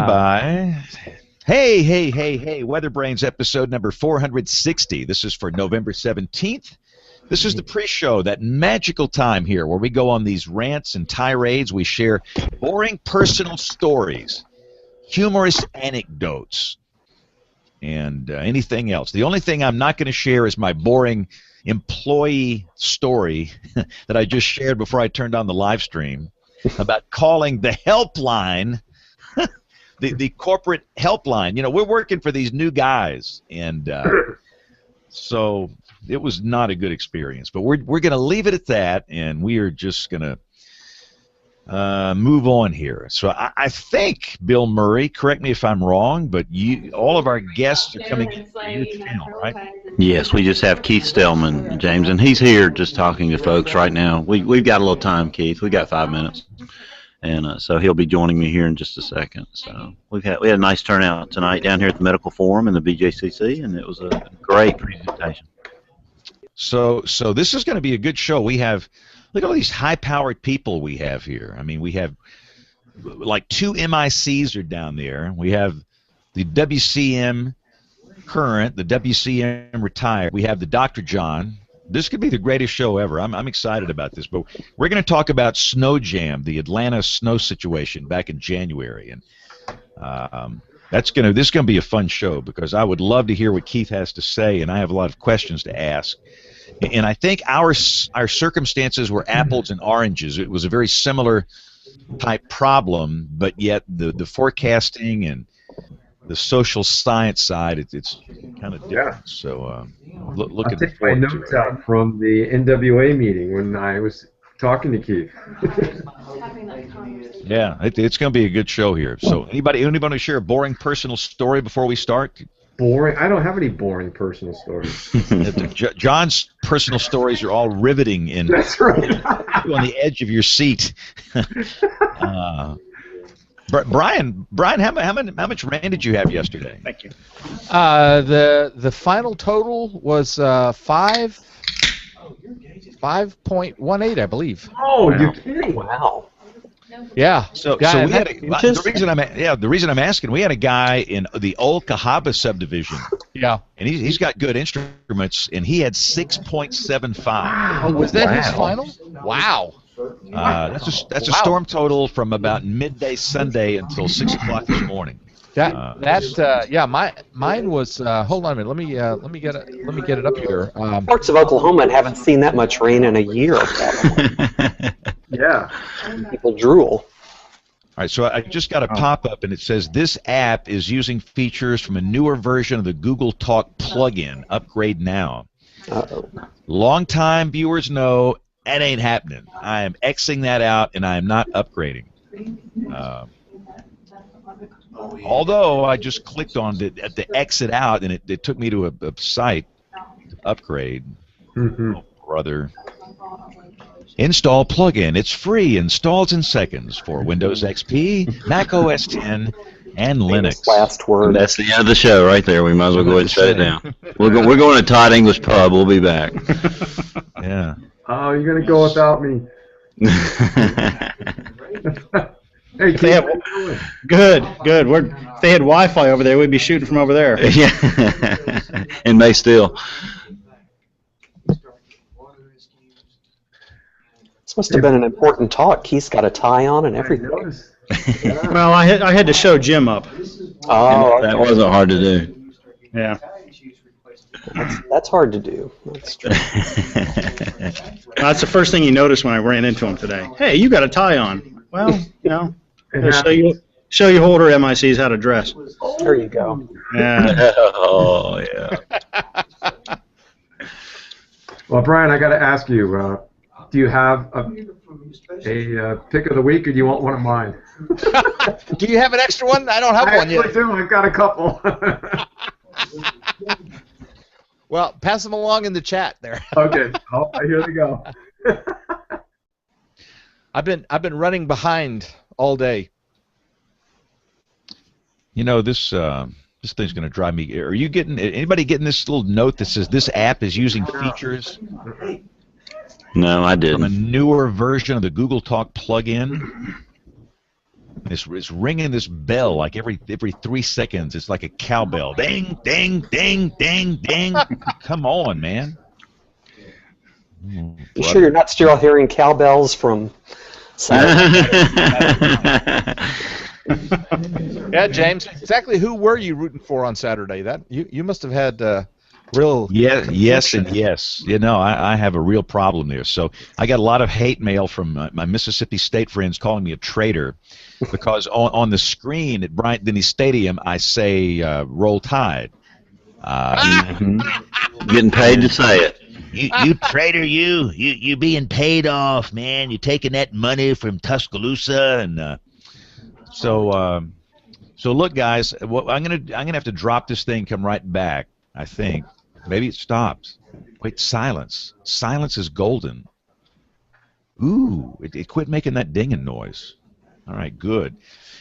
by. Hey, hey, hey, hey, WeatherBrains episode number 460. This is for November 17th. This is the pre-show, that magical time here where we go on these rants and tirades. We share boring personal stories, humorous anecdotes, and anything else. The only thing I'm not going to share is my boring employee story that I just shared before I turned on the live stream about calling the helpline, the corporate helpline. You know, we're working for these new guys, and so it was not a good experience. But we're going to leave it at that, and we are just going to move on here. So I think, Bill Murray, correct me if I'm wrong, but all of our guests are coming in from your channel, right? Yes, we just have Keith Stellman, James, and he's here just talking to folks right now. We've got a little time, Keith. We got 5 minutes, and so he'll be joining me here in just a second. So we had a nice turnout tonight down here at the Medical Forum in the BJCC, and it was a great presentation. So this is going to be a good show. We have, look at all these high-powered people we have here. I mean, we have like 2 MICs are down there. We have the WCM current, the WCM retired. We have the Dr. John. This could be the greatest show ever. I'm excited about this. But we're going to talk about Snow Jam, the Atlanta snow situation back in January, and this is going to be a fun show because I would love to hear what Keith has to say, and I have a lot of questions to ask. And I think our circumstances were apples and oranges. It was a very similar type problem, but yet the forecasting and the social science side, it's kind of different. Yeah. So look I'll at take my notes out from the NWA meeting when I was talking to Keith. Yeah, it's going to be a good show here. So anybody share a boring personal story before we start? Boring? I don't have any boring personal stories. John's personal stories are all riveting and That's right. on the edge of your seat. Brian, how much rain did you have yesterday? Thank you. The final total was 5.18, I believe. Oh, you're kidding! Wow. Yeah. So we had the reason I'm asking, we had a guy in the old Cahaba subdivision. Yeah. And he's got good instruments, and he had 6.75. Oh, was that his final? Wow. That's a storm total from about midday Sunday until 6 o'clock this morning. Mine was. Hold on a minute. Let me get it up here. Parts of Oklahoma haven't seen that much rain in a year. Yeah. People drool. All right, so I just got a pop-up, and it says this app is using features from a newer version of the Google Talk plugin. Upgrade now. Uh-oh. Long-time viewers know that ain't happening. I am Xing that out, and I am not upgrading. Although I just clicked on the exit out, and it took me to a site to upgrade. Mm-hmm. Oh, brother. Install plugin. It's free. Installs in seconds for Windows XP, Mac OS X, and Linux. Last word. That's the end of the show right there. We might as well go ahead and shut it down. We're going to Todd English Pub. We'll be back. Yeah. Oh, you're gonna go without me. Hey, Keith, Good. If they had Wi-Fi over there, we'd be shooting from over there. Yeah. And may still. This must have been an important talk. Keith's got a tie on and everything. Yeah. Well, I had to show Jim up. Oh, That wasn't hard to do. Yeah. that's hard to do. That's true. That's the first thing he noticed when I ran into him today. Hey, you got a tie on. Well, show your holder MICs how to dress. There you go. Yeah. Oh, yeah. Well, Brian, I got to ask you. Do you have a pick of the week, or do you want one of mine? Do you have an extra one? I don't have one yet. I do. I've got a couple. Well, pass them along in the chat there. Okay. Oh, here we go. I've been running behind all day. You know, this thing's going to drive me. Are you anybody getting this little note that says this app is using features No, I from a didn't. newer version of the Google Talk plugin? It's ringing this bell like every 3 seconds. It's like a cowbell. Ding, ding, ding, ding, ding. Come on, man. You sure you're not still hearing cowbells from Saturday? Yeah, James. Exactly who were you rooting for on Saturday? That you must have had real. Yes, and yes. You know, I have a real problem there. So I got a lot of hate mail from my Mississippi State friends calling me a traitor because on the screen at Bryant-Denny Stadium I say Roll Tide. Getting paid to say it. You traitor, you being paid off, man. You're taking that money from Tuscaloosa, and so look, guys. I'm gonna have to drop this thing, come right back. I think maybe it stops. Wait, silence. Silence is golden. Ooh, it quit making that dinging noise. All right, good.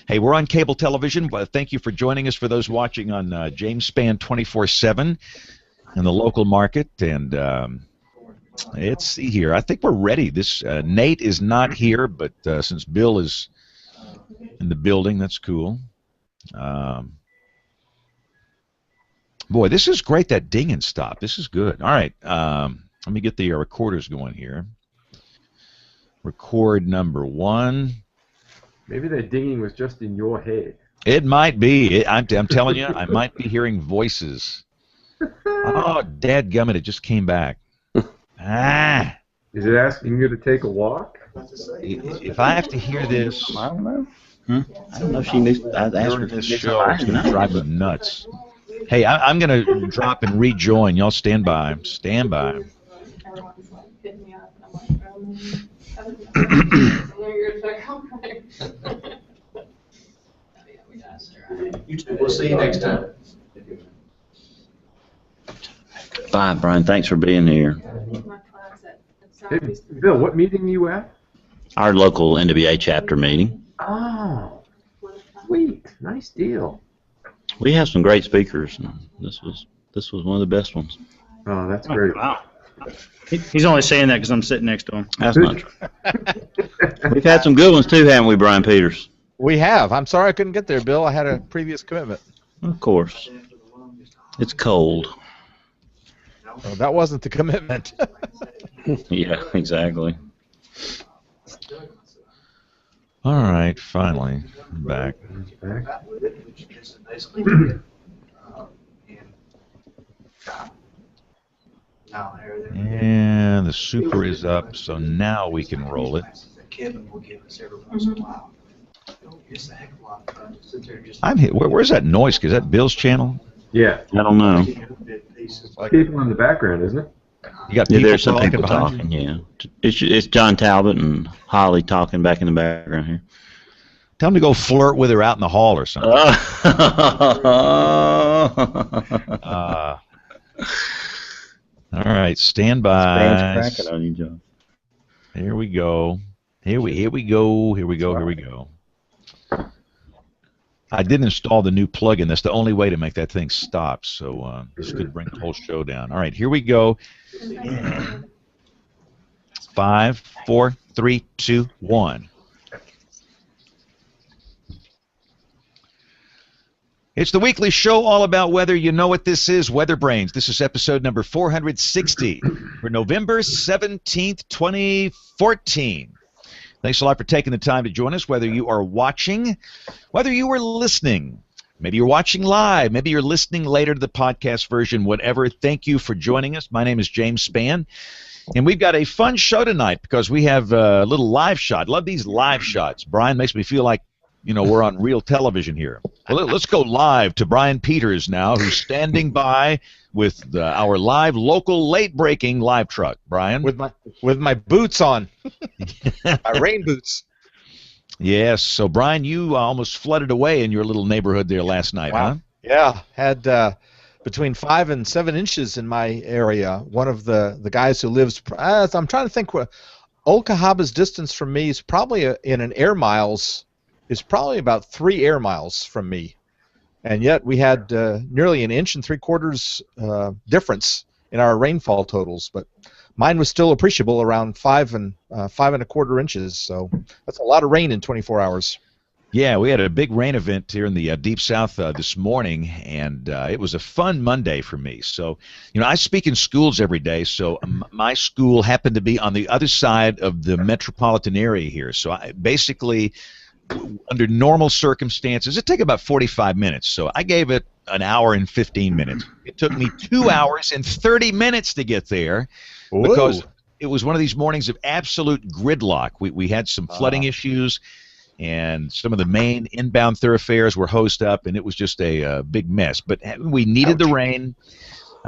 Hey, we're on cable television, but thank you for joining us. For those watching on James Span 24/7. In the local market, and let's see here. I think we're ready. This Nate is not here, but since Bill is in the building, that's cool. Boy, this is great. That ding and stop. This is good. All right, let me get the recorders going here. Record number 1. Maybe that dinging was just in your head. It might be. I'm telling you, I might be hearing voices. Oh, dadgummit, it just came back. Is it asking you to take a walk? If I have to hear this, I don't know. I don't know if she needs. I asked her this show, it's going to drive me nuts. Hey, I'm going to drop and rejoin. Y'all stand by. Stand by. We'll see you next time. Bye, Brian. Thanks for being here. Hey, Bill, what meeting are you at? Our local NWA chapter meeting. Oh, sweet. Nice deal. We have some great speakers, and this was one of the best ones. Oh, that's great. Wow. He's only saying that because I'm sitting next to him. That's not true. We've had some good ones too, haven't we, Brian Peters? We have. I'm sorry I couldn't get there, Bill. I had a previous commitment. Of course. It's cold. Well, that wasn't the commitment. Yeah, exactly. All right, finally, I'm back. And the super is up, so now we can roll it. I'm here. Where's that noise? Is that Bill's channel? Yeah. I don't know. People in the background, isn't it? You got Yeah, people there's some talking people behind you? talking, yeah. It's John Talbot and Holly talking back in the background here. Tell him to go flirt with her out in the hall or something. All right, stand by. Stand's cracking on you, John. Here we go. Here we go. I did install the new plugin. That's the only way to make that thing stop. So this could bring the whole show down. All right, here we go. 5, 4, 3, 2, 1. It's the weekly show all about weather. You know what this is, WeatherBrains. This is episode number 460 for November 17th, 2014. Thanks a lot for taking the time to join us, whether you are watching, whether you are listening. Maybe you're watching live. Maybe you're listening later to the podcast version, whatever. Thank you for joining us. My name is James Spann, and we've got a fun show tonight because we have a little live shot. Love these live shots. Brian makes me feel like, you know, we're on real television here. Well, let's go live to Brian Peters now, who's standing by with our live, local, late-breaking live truck. Brian? With my boots on. My rain boots. Yes. So, Brian, you almost flooded away in your little neighborhood there last night, Wow. huh? Yeah, had between 5 and 7 inches in my area. One of the guys who lives, I'm trying to think, Old Cahaba's distance from me is probably in an air miles, is probably about 3 air miles from me. And yet we had nearly 1 3/4 difference in our rainfall totals, but mine was still appreciable, around 5 and 5 1/4 inches. So that's a lot of rain in 24 hours. Yeah, we had a big rain event here in the Deep South this morning, and it was a fun Monday for me. So, I speak in schools every day, so my school happened to be on the other side of the metropolitan area here. So, basically, under normal circumstances, it took about 45 minutes. So, I gave it an hour and 15 minutes. It took me 2 hours and 30 minutes to get there because it was one of these mornings of absolute gridlock. We had some flooding issues, and some of the main inbound thoroughfares were hosed up, and it was just a big mess. But we needed the rain.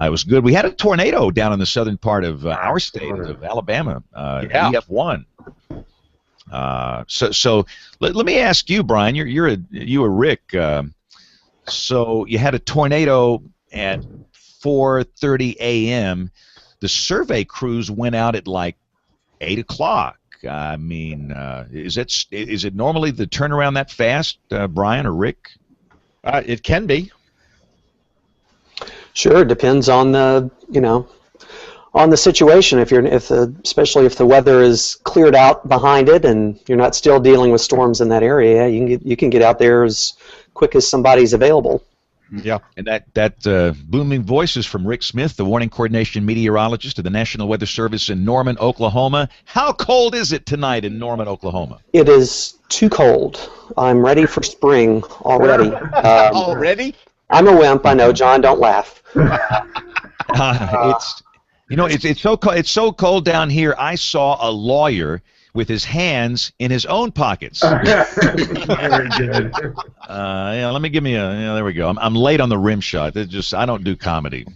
It was good. We had a tornado down in the southern part of our state of Alabama, EF1. So let me ask you, Brian. You were Rick. So you had a tornado at 4:30 a.m. The survey crews went out at like 8 o'clock. I mean, is it normally the turnaround that fast, Brian or Rick? It can be. Sure, it depends on the on the situation. Especially if the weather is cleared out behind it and you're not still dealing with storms in that area, you can get out there as quick as somebody's available. Yeah, and that booming voice is from Rick Smith, the warning coordination meteorologist of the National Weather Service in Norman, Oklahoma. How cold is it tonight in Norman, Oklahoma? It is too cold. I'm ready for spring already. Already? I'm a wimp. I know, John. Don't laugh. It's so cold down here. I saw a lawyer with his hands in his own pockets. Very good. There we go. I'm late on the rim shot. I don't do comedy.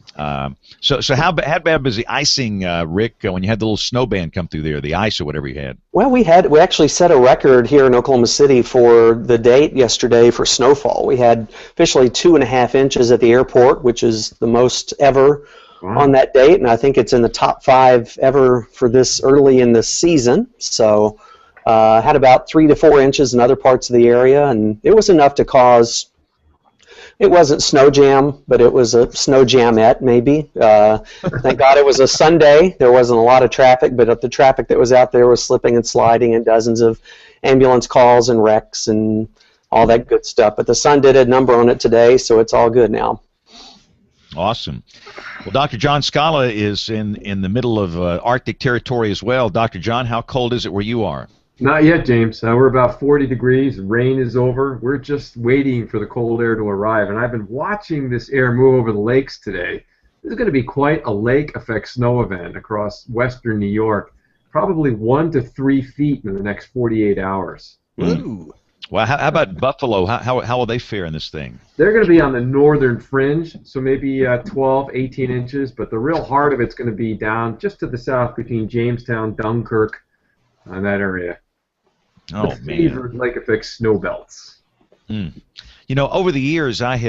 So how bad was the icing, Rick, when you had the little snow band come through there, the ice or whatever you had? Well, we actually set a record here in Oklahoma City for the date yesterday for snowfall. We had officially 2.5 inches at the airport, which is the most ever on that date, and I think it's in the top 5 ever for this early in the season. So had about 3 to 4 inches in other parts of the area, and it was enough to cause, it wasn't snow jam, but it was a snow jamette maybe. Thank God it was a Sunday. There wasn't a lot of traffic, but the traffic that was out there was slipping and sliding, and dozens of ambulance calls and wrecks and all that good stuff. But the sun did a number on it today, so it's all good now. Awesome. Well, Dr. John Scala is in the middle of Arctic territory as well. Dr. John, how cold is it where you are? Not yet, James. We're about 40 degrees. Rain is over. We're just waiting for the cold air to arrive. And I've been watching this air move over the lakes today. This is going to be quite a lake effect snow event across western New York. Probably 1 to 3 feet in the next 48 hours. Ooh. Well, how about Buffalo? How will they fare in this thing? They're going to be on the northern fringe, so maybe 12, 18 inches, but the real heart of it's going to be down just to the south between Jamestown, Dunkirk, that area. Oh, the man. favored lake effect snow belts. Over the years, I've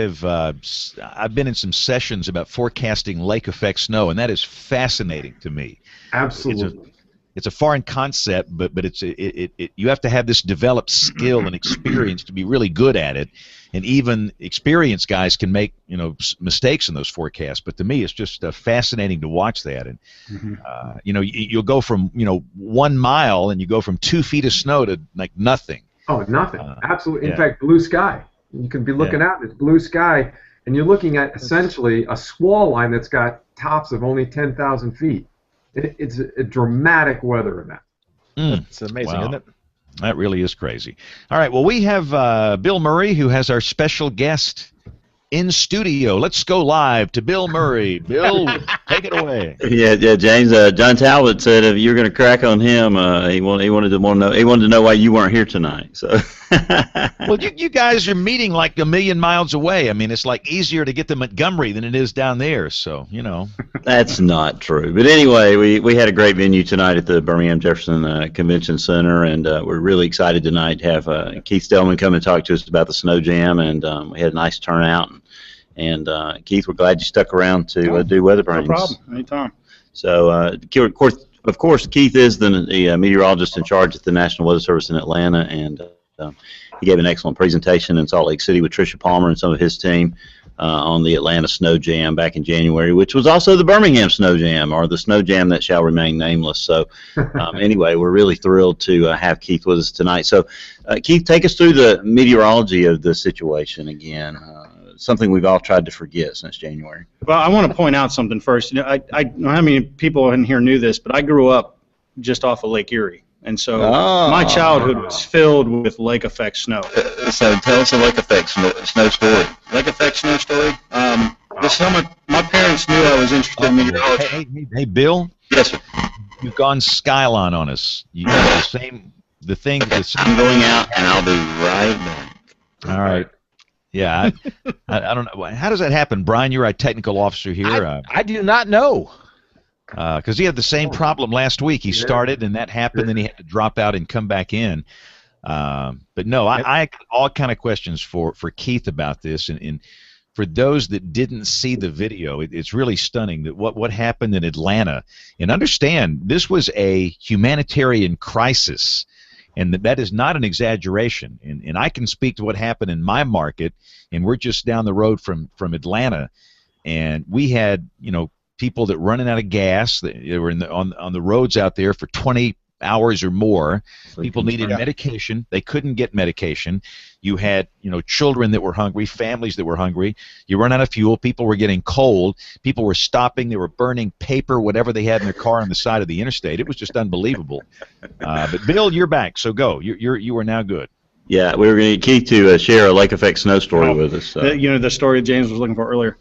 been in some sessions about forecasting lake effect snow, and that is fascinating to me. Absolutely. It's a foreign concept, but you have to have this developed skill and experience to be really good at it. And even experienced guys can make mistakes in those forecasts. But to me, it's just fascinating to watch that. And you'll go from 1 mile and you go from 2 feet of snow to like nothing. Oh, nothing. Absolutely. In fact, blue sky. You can be looking out. It's blue sky, and you're looking at essentially a squall line that's got tops of only 10,000 feet. It's a dramatic weather event. It's amazing, isn't it? That really is crazy. All right, well, we have Bill Murray, who has our special guest in studio. Let's go live to Bill Murray. Bill, take it away. Yeah, James. John Talbot said if you're going to crack on him, he wanted to know why you weren't here tonight. So. Well, you guys are meeting like a million miles away. I mean, it's like easier to get to Montgomery than it is down there. So That's not true. But anyway, we had a great venue tonight at the Birmingham Jefferson Convention Center, and we're really excited tonight to have Keith Stellman come and talk to us about the snow jam, and we had a nice turnout. And Keith, we're glad you stuck around to do WeatherBrains. No problem. Anytime. So, of course, Keith is the meteorologist in charge at the National Weather Service in Atlanta, and he gave an excellent presentation in Salt Lake City with Tricia Palmer and some of his team. on the Atlanta Snow Jam back in January, which was also the Birmingham Snow Jam, or the Snow Jam that shall remain nameless. So anyway, we're really thrilled to have Keith with us tonight. So Keith, take us through the meteorology of the situation again, something we've all tried to forget since January. Well, I want to point out something first. You know, I don't know how many people in here knew this, but I grew up just off of Lake Erie. And so my childhood was filled with lake effect snow. So tell us a lake effect snow story. Lake effect snow story? This summer, my parents knew I was interested in meteorology. Hey, Bill? Yes, sir. You've gone Skylon on us. You got the same I'm going out, and I'll be right back. All right. Yeah, I don't know. How does that happen? Brian, you're our technical officer here. I do not know. Because he had the same problem last week. He started, and that happened, and he had to drop out and come back in. But no, I all kind of questions for Keith about this, and for those that didn't see the video, it's really stunning that what happened in Atlanta. And understand, this was a humanitarian crisis, and that is not an exaggeration. And I can speak to what happened in my market, and we're just down the road from Atlanta, and we had people that running out of gas. They were on the roads out there for 20 hours or more. People needed medication. They couldn't get medication. You had children that were hungry, families that were hungry. You run out of fuel. People were getting cold. People were stopping. They were burning paper, whatever they had in their car on the side of the interstate. It was just unbelievable. But Bill, you're back. So go. You are now good. Yeah, we were going to get Keith to share a lake effect snow story with us. The story James was looking for earlier.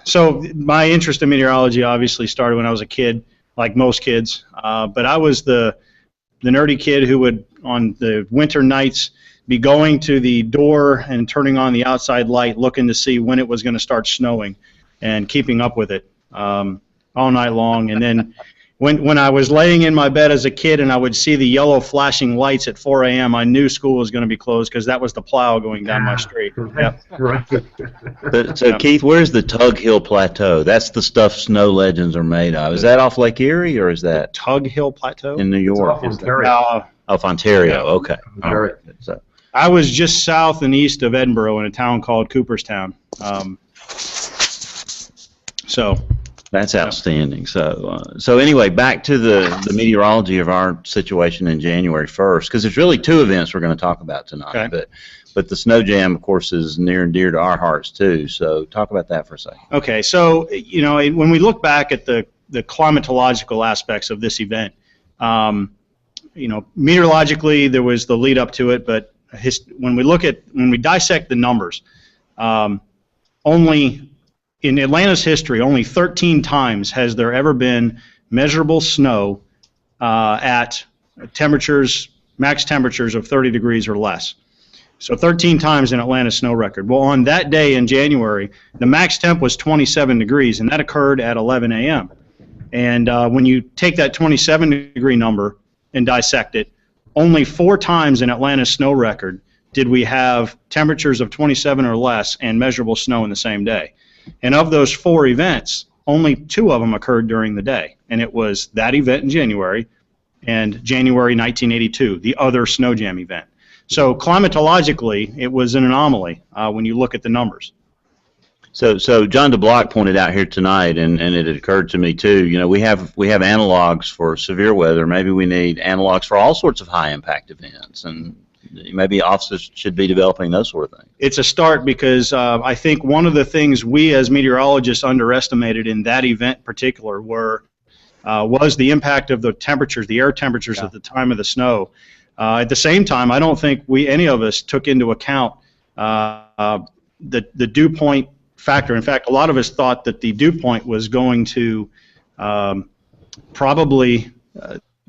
So my interest in meteorology obviously started when I was a kid, like most kids. But I was the nerdy kid who would, on the winter nights, be going to the door and turning on the outside light, looking to see when it was going to start snowing, and keeping up with it all night long. And then when I was laying in my bed as a kid and I would see the yellow flashing lights at 4 a.m., I knew school was going to be closed because that was the plow going down my street. Yep. Right. So Keith, where's the Tug Hill Plateau? That's the stuff snow legends are made of. Is that off Lake Erie, or is that Tug Hill Plateau in New York? Off Ontario. Okay. All right. So I was just south and east of Edinburgh in a town called Cooperstown. That's outstanding. So anyway, back to the meteorology of our situation in January 1st, because there's really two events we're going to talk about tonight. Okay. But the snow jam, of course, is near and dear to our hearts too. So talk about that for a second. Okay. So when we look back at the climatological aspects of this event, meteorologically there was the lead up to it, but when we dissect the numbers, only in Atlanta's history, only 13 times has there ever been measurable snow at max temperatures of 30 degrees or less. So 13 times in Atlanta's snow record. Well, on that day in January, the max temp was 27 degrees, and that occurred at 11 a.m. And when you take that 27-degree number and dissect it, only 4 times in Atlanta's snow record did we have temperatures of 27 or less and measurable snow in the same day. And of those 4 events, only 2 of them occurred during the day. And it was that event in January and January 1982, the other snow jam event. So climatologically, it was an anomaly when you look at the numbers. So John DeBlock pointed out here tonight, and it had occurred to me too, we have analogs for severe weather. Maybe we need analogs for all sorts of high-impact events, and maybe officers should be developing those sort of things. It's a start, because I think one of the things we as meteorologists underestimated in that event in particular was the impact of the temperatures, the air temperatures at the time of the snow. At the same time, I don't think any of us took into account the dew point factor. In fact, a lot of us thought that the dew point was going to probably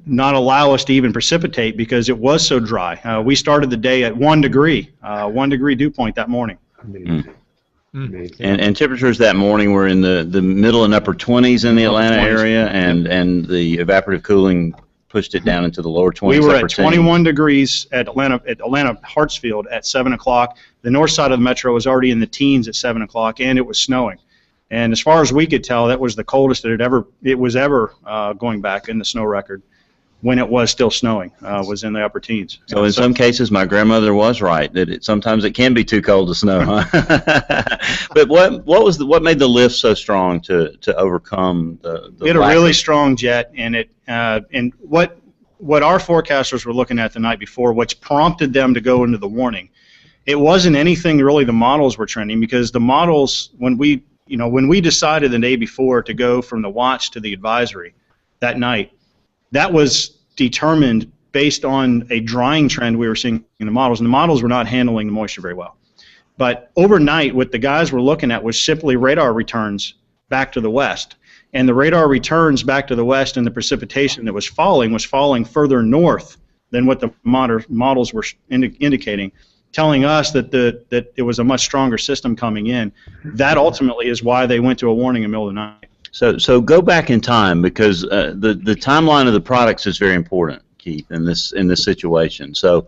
not allow us to even precipitate because it was so dry. We started the day at 1 degree, 1 degree dew point that morning. Amazing. And temperatures that morning were in the middle and upper 20s in the Atlanta area, and the evaporative cooling pushed it down into the lower 20s. We were at 21 degrees at Atlanta Hartsfield at 7 o'clock. The north side of the metro was already in the teens at 7 o'clock, and it was snowing. And as far as we could tell, that was the coldest it was ever going back in the snow record. when it was still snowing, was in the upper teens. So in some cases, my grandmother was right that sometimes it can be too cold to snow. Huh? But what made the lift so strong to overcome the We had a really strong jet, and what our forecasters were looking at the night before, which prompted them to go into the warning. It wasn't anything really the models were trending, because the models, when we decided the day before to go from the watch to the advisory that night, that was determined based on a drying trend we were seeing in the models, and the models were not handling the moisture very well. But overnight, what the guys were looking at was simply radar returns back to the west. And the radar returns back to the west, and the precipitation that was falling further north than what the models were indicating, telling us that it was a much stronger system coming in. That ultimately is why they went to a warning in the middle of the night. So go back in time, because the timeline of the products is very important, Keith, in this situation. So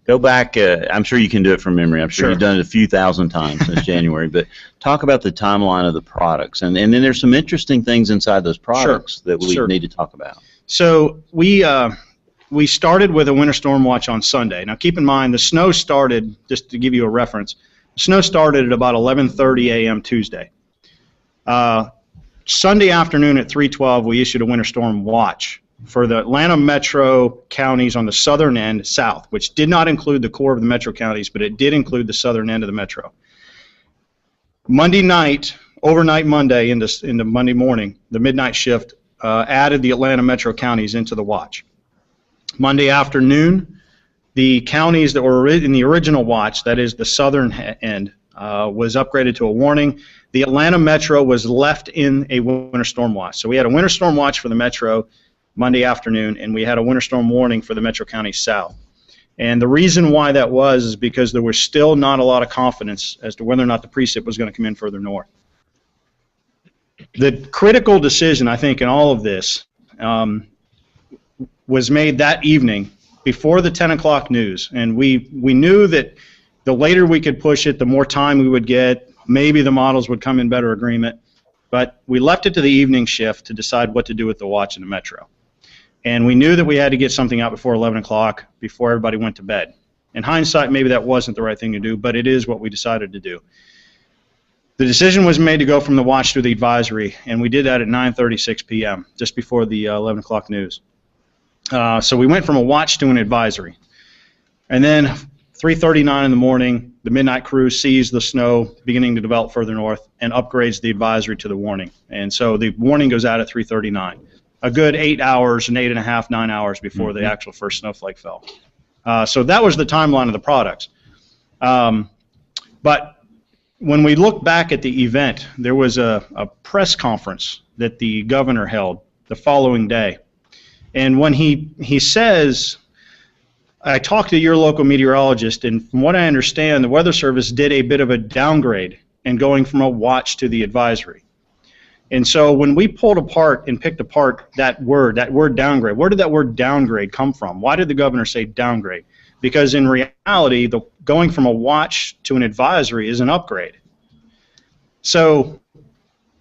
go back. I'm sure you can do it from memory. I'm sure you've done it a few thousand times since January. But talk about the timeline of the products, and then there's some interesting things inside those products that we need to talk about. So we started with a winter storm watch on Sunday. Now keep in mind, the snow started, just to give you a reference, the snow started at about 11:30 a.m. Tuesday. Sunday afternoon at 3:12, we issued a winter storm watch for the Atlanta metro counties on the southern end south, which did not include the core of the metro counties, but it did include the southern end of the metro. Monday night, overnight Monday into Monday morning, the midnight shift added the Atlanta metro counties into the watch. Monday afternoon, the counties that were in the original watch, that is the southern end, was upgraded to a warning. The Atlanta metro was left in a winter storm watch. So we had a winter storm watch for the metro Monday afternoon, and we had a winter storm warning for the metro counties south. And the reason why that was because there was still not a lot of confidence as to whether or not the precip was going to come in further north. The critical decision, I think, in all of this was made that evening before the 10 o'clock news. And we knew that the later we could push it, the more time we would get. Maybe the models would come in better agreement. But we left it to the evening shift to decide what to do with the watch in the metro. And we knew that we had to get something out before 11 o'clock, before everybody went to bed. In hindsight, maybe that wasn't the right thing to do, but it is what we decided to do. The decision was made to go from the watch to the advisory, and we did that at 9:36 p.m., just before the 11 o'clock news. So we went from a watch to an advisory. And then 3:39 in the morning, the midnight crew sees the snow beginning to develop further north and upgrades the advisory to the warning. And so the warning goes out at 3:39, a good 8 hours and 8.5, 9 hours before the actual first snowflake fell. So that was the timeline of the products. But when we look back at the event, there was a press conference that the governor held the following day. And when he says, I talked to your local meteorologist, and from what I understand, the Weather Service did a bit of a downgrade in going from a watch to the advisory. And so when we pulled apart and picked apart that word downgrade, where did that word downgrade come from? Why did the governor say downgrade? Because in reality, going from a watch to an advisory is an upgrade. So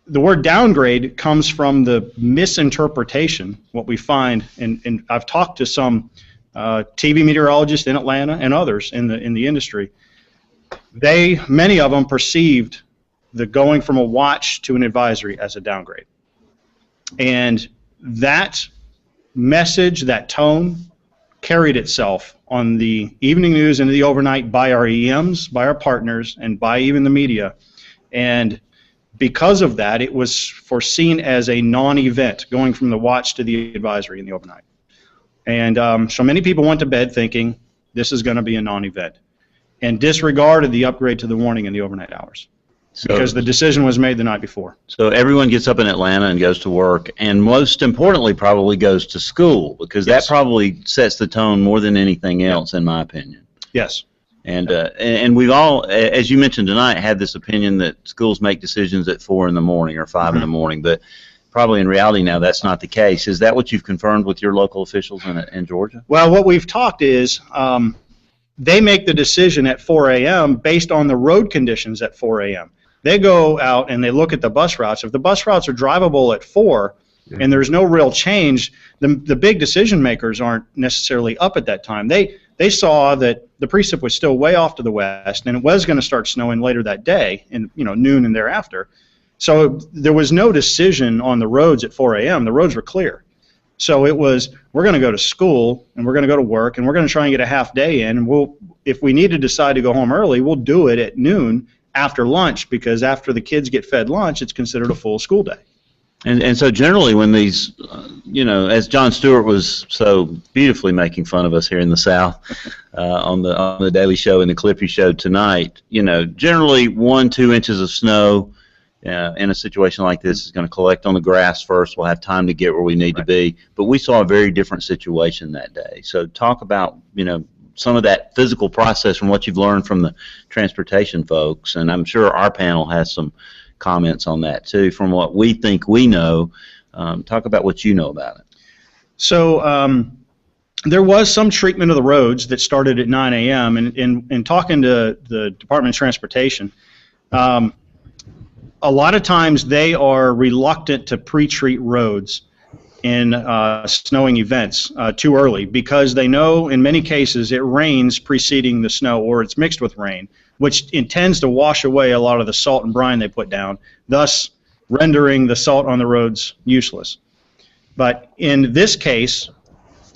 the word downgrade comes from the misinterpretation, what we find, and I've talked to some TV meteorologists in Atlanta and others in the industry. Many of them perceived the going from a watch to an advisory as a downgrade. And that message, that tone, carried itself on the evening news and the overnight by our EMs, by our partners, and by even the media. And because of that, it was foreseen as a non-event, going from the watch to the advisory in the overnight. And so many people went to bed thinking this is going to be a non-event and disregarded the upgrade to the warning in the overnight hours because the decision was made the night before. So everyone gets up in Atlanta and goes to work, and most importantly probably goes to school, because that probably sets the tone more than anything else, in my opinion. Yes. And we've all, as you mentioned tonight, had this opinion that schools make decisions at 4 in the morning or 5 in the morning, but probably in reality now that's not the case. Is that what you've confirmed with your local officials in Georgia? Well, what we've talked is they make the decision at 4 a.m. based on the road conditions at 4 a.m. They go out and they look at the bus routes. If the bus routes are drivable at 4, and there's no real change. The big decision makers aren't necessarily up at that time. They saw that the precip was still way off to the west, and it was going to start snowing later that day, in noon and thereafter. So there was no decision on the roads at 4 a.m. The roads were clear. So it was, we're going to go to school, and we're going to go to work, and we're going to try and get a half day in, and if we need to decide to go home early, we'll do it at noon after lunch, because after the kids get fed lunch, it's considered a full school day. And so generally when these, as John Stewart was so beautifully making fun of us here in the South on the Daily Show and the clip you showed tonight, generally 1-2 inches of snow in a situation like this is going to collect on the grass first. We'll have time to get where we need to be. But we saw a very different situation that day. So talk about, some of that physical process from what you've learned from the transportation folks. And I'm sure our panel has some comments on that too, from what we think we know. Talk about what you know about it. So there was some treatment of the roads that started at 9 a.m. and in talking to the Department of Transportation, a lot of times they are reluctant to pre-treat roads in snowing events too early, because they know in many cases it rains preceding the snow, or it's mixed with rain, which intends to wash away a lot of the salt and brine they put down, thus rendering the salt on the roads useless. But in this case,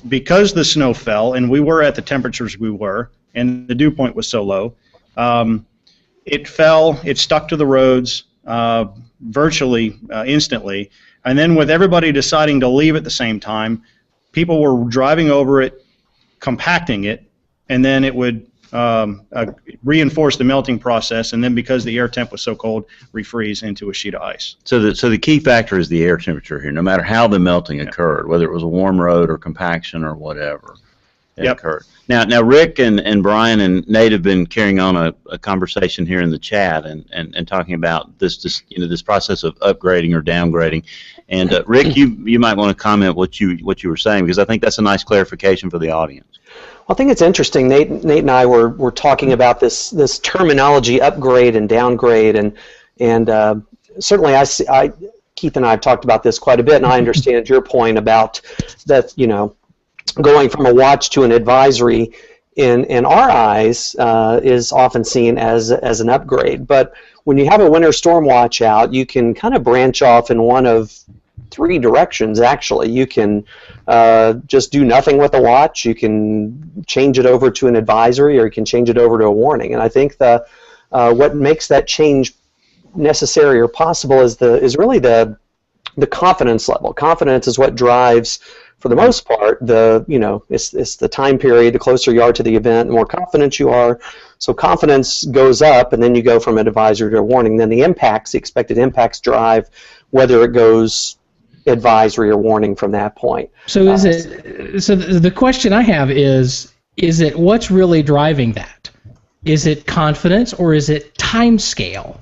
because the snow fell and we were at the temperatures we were, and the dew point was so low, it fell, it stuck to the roads virtually instantly, and then with everybody deciding to leave at the same time, people were driving over it, compacting it, and then it would reinforce the melting process, and then because the air temp was so cold, refreeze into a sheet of ice. So the key factor is the air temperature here, no matter how the melting occurred, whether it was a warm road or compaction or whatever it occurred. Now Rick and Brian and Nate have been carrying on a conversation here in the chat and talking about this process of upgrading or downgrading. And Rick, you might want to comment what you were saying, because I think that's a nice clarification for the audience. I think it's interesting. Nate and I were talking about this terminology, upgrade and downgrade, and certainly Keith and I have talked about this quite a bit, and I understand your point about that. Going from a watch to an advisory in our eyes is often seen as an upgrade. But when you have a winter storm watch out, you can kind of branch off in one of 3 directions, actually. You can just do nothing with the watch, you can change it over to an advisory, or you can change it over to a warning. And I think what makes that change necessary or possible is really the confidence level. Confidence is what drives, for the most part, it's the time period. The closer you are to the event, the more confident you are. So confidence goes up, and then you go from an advisory to a warning. Then the expected impacts drive whether it goes advisory or warning from that point. So so the question I have is it what's really driving that? Is it confidence, or is it time scale?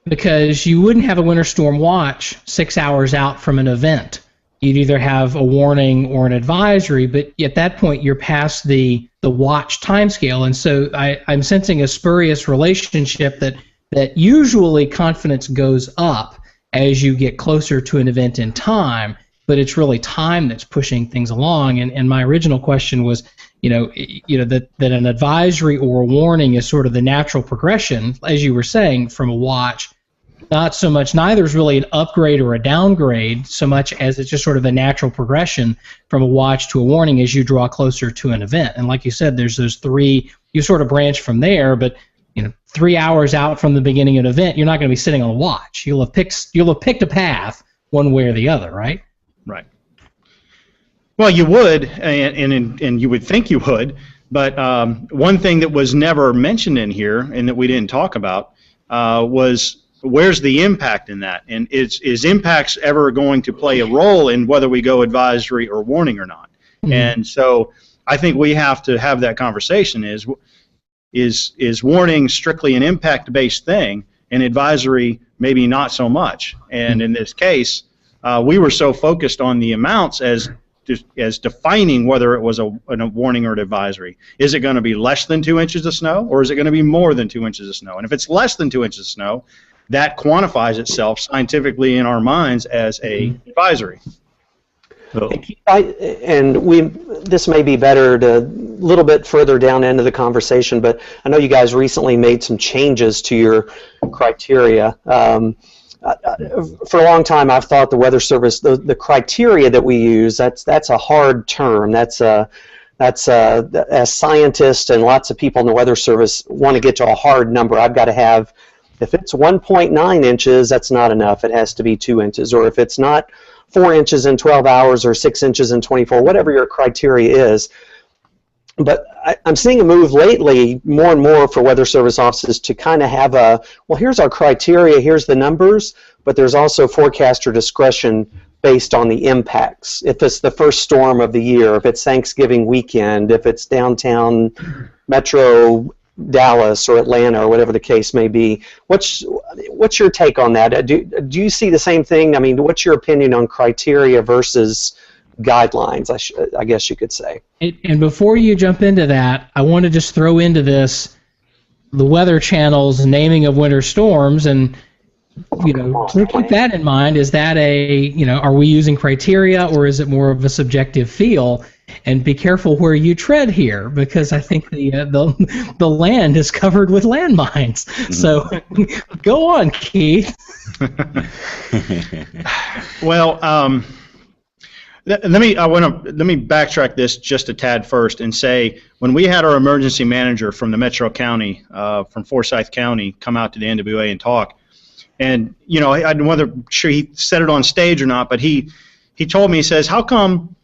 Because you wouldn't have a winter storm watch 6 hours out from an event. You'd either have a warning or an advisory, but at that point you're past the watch time scale. And so I'm sensing a spurious relationship that usually confidence goes up as you get closer to an event in time, but it's really time that's pushing things along. And my original question was, that an advisory or a warning is sort of the natural progression, as you were saying, from a watch. Not so much, neither is really an upgrade or a downgrade so much as it's just sort of a natural progression from a watch to a warning as you draw closer to an event. And like you said, there's those 3, you sort of branch from there, but 3 hours out from the beginning of an event, you're not going to be sitting on a watch. You'll have picked a path one way or the other, right? Right. Well, you would, and you would think you would, but one thing that was never mentioned in here and that we didn't talk about was, where's the impact in that? And is impacts ever going to play a role in whether we go advisory or warning or not? Mm-hmm. And so I think we have to have that conversation. Is warning strictly an impact-based thing, and advisory maybe not so much? And in this case, we were so focused on the amounts as defining whether it was a warning or an advisory. Is it going to be less than 2 inches of snow, or is it going to be more than 2 inches of snow? And if it's less than 2 inches of snow, that quantifies itself scientifically in our minds as a advisory. Oh. This may be better to a little bit further down into the conversation, but I know you guys recently made some changes to your criteria. For a long time, I've thought the Weather Service, the criteria that we use, that's a hard term. As scientists and lots of people in the Weather Service want to get to a hard number. I've got to have, if it's 1.9 inches, that's not enough. It has to be 2 inches. Or if it's not 4 inches in 12 hours or 6 inches in 24, whatever your criteria is. But I'm seeing a move lately more and more for Weather Service offices to kind of have well, here's our criteria, here's the numbers, but there's also forecaster discretion based on the impacts. If it's the first storm of the year, if it's Thanksgiving weekend, if it's downtown Metro Dallas or Atlanta or whatever the case may be. What's your take on that? Do you see the same thing? I mean, what's your opinion on criteria versus guidelines, I guess you could say? And before you jump into that, I want to just throw into this the Weather Channel's naming of winter storms, and to keep that in mind. Is that are we using criteria, or is it more of a subjective feel? And be careful where you tread here, because I think the land is covered with landmines. So go on, Keith. Well, let me backtrack this just a tad first and say, when we had our emergency manager from the Metro County, from Forsyth County, come out to the NWA and talk, and I'm whether sure he said it on stage or not, but he told me, he says, how come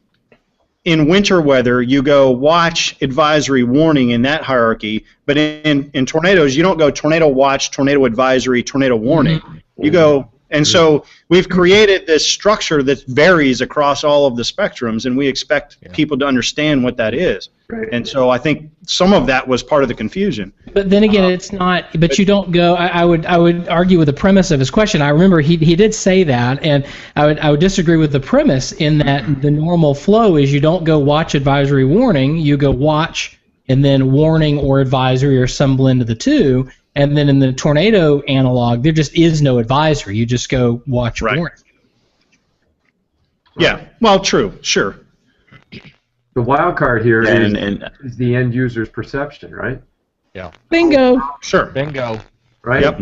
in winter weather you go watch, advisory, warning in that hierarchy, but in tornadoes you don't go tornado watch, tornado advisory, tornado warning. You go. And so we've created this structure that varies across all of the spectrums, and we expect people to understand what that is. Right. And so I think some of that was part of the confusion. But then again, it's not. But you don't go. I would argue with the premise of his question. I remember he did say that, and I would disagree with the premise in that the normal flow is you don't go watch, advisory, warning. You go watch and then warning or advisory or some blend of the two. And then in the tornado analog, there just is no advisory. You just go watch or warning. Yeah, well, true, sure. The wild card here is the end user's perception, right? Yeah. Bingo. Sure. Bingo. Right? Yep.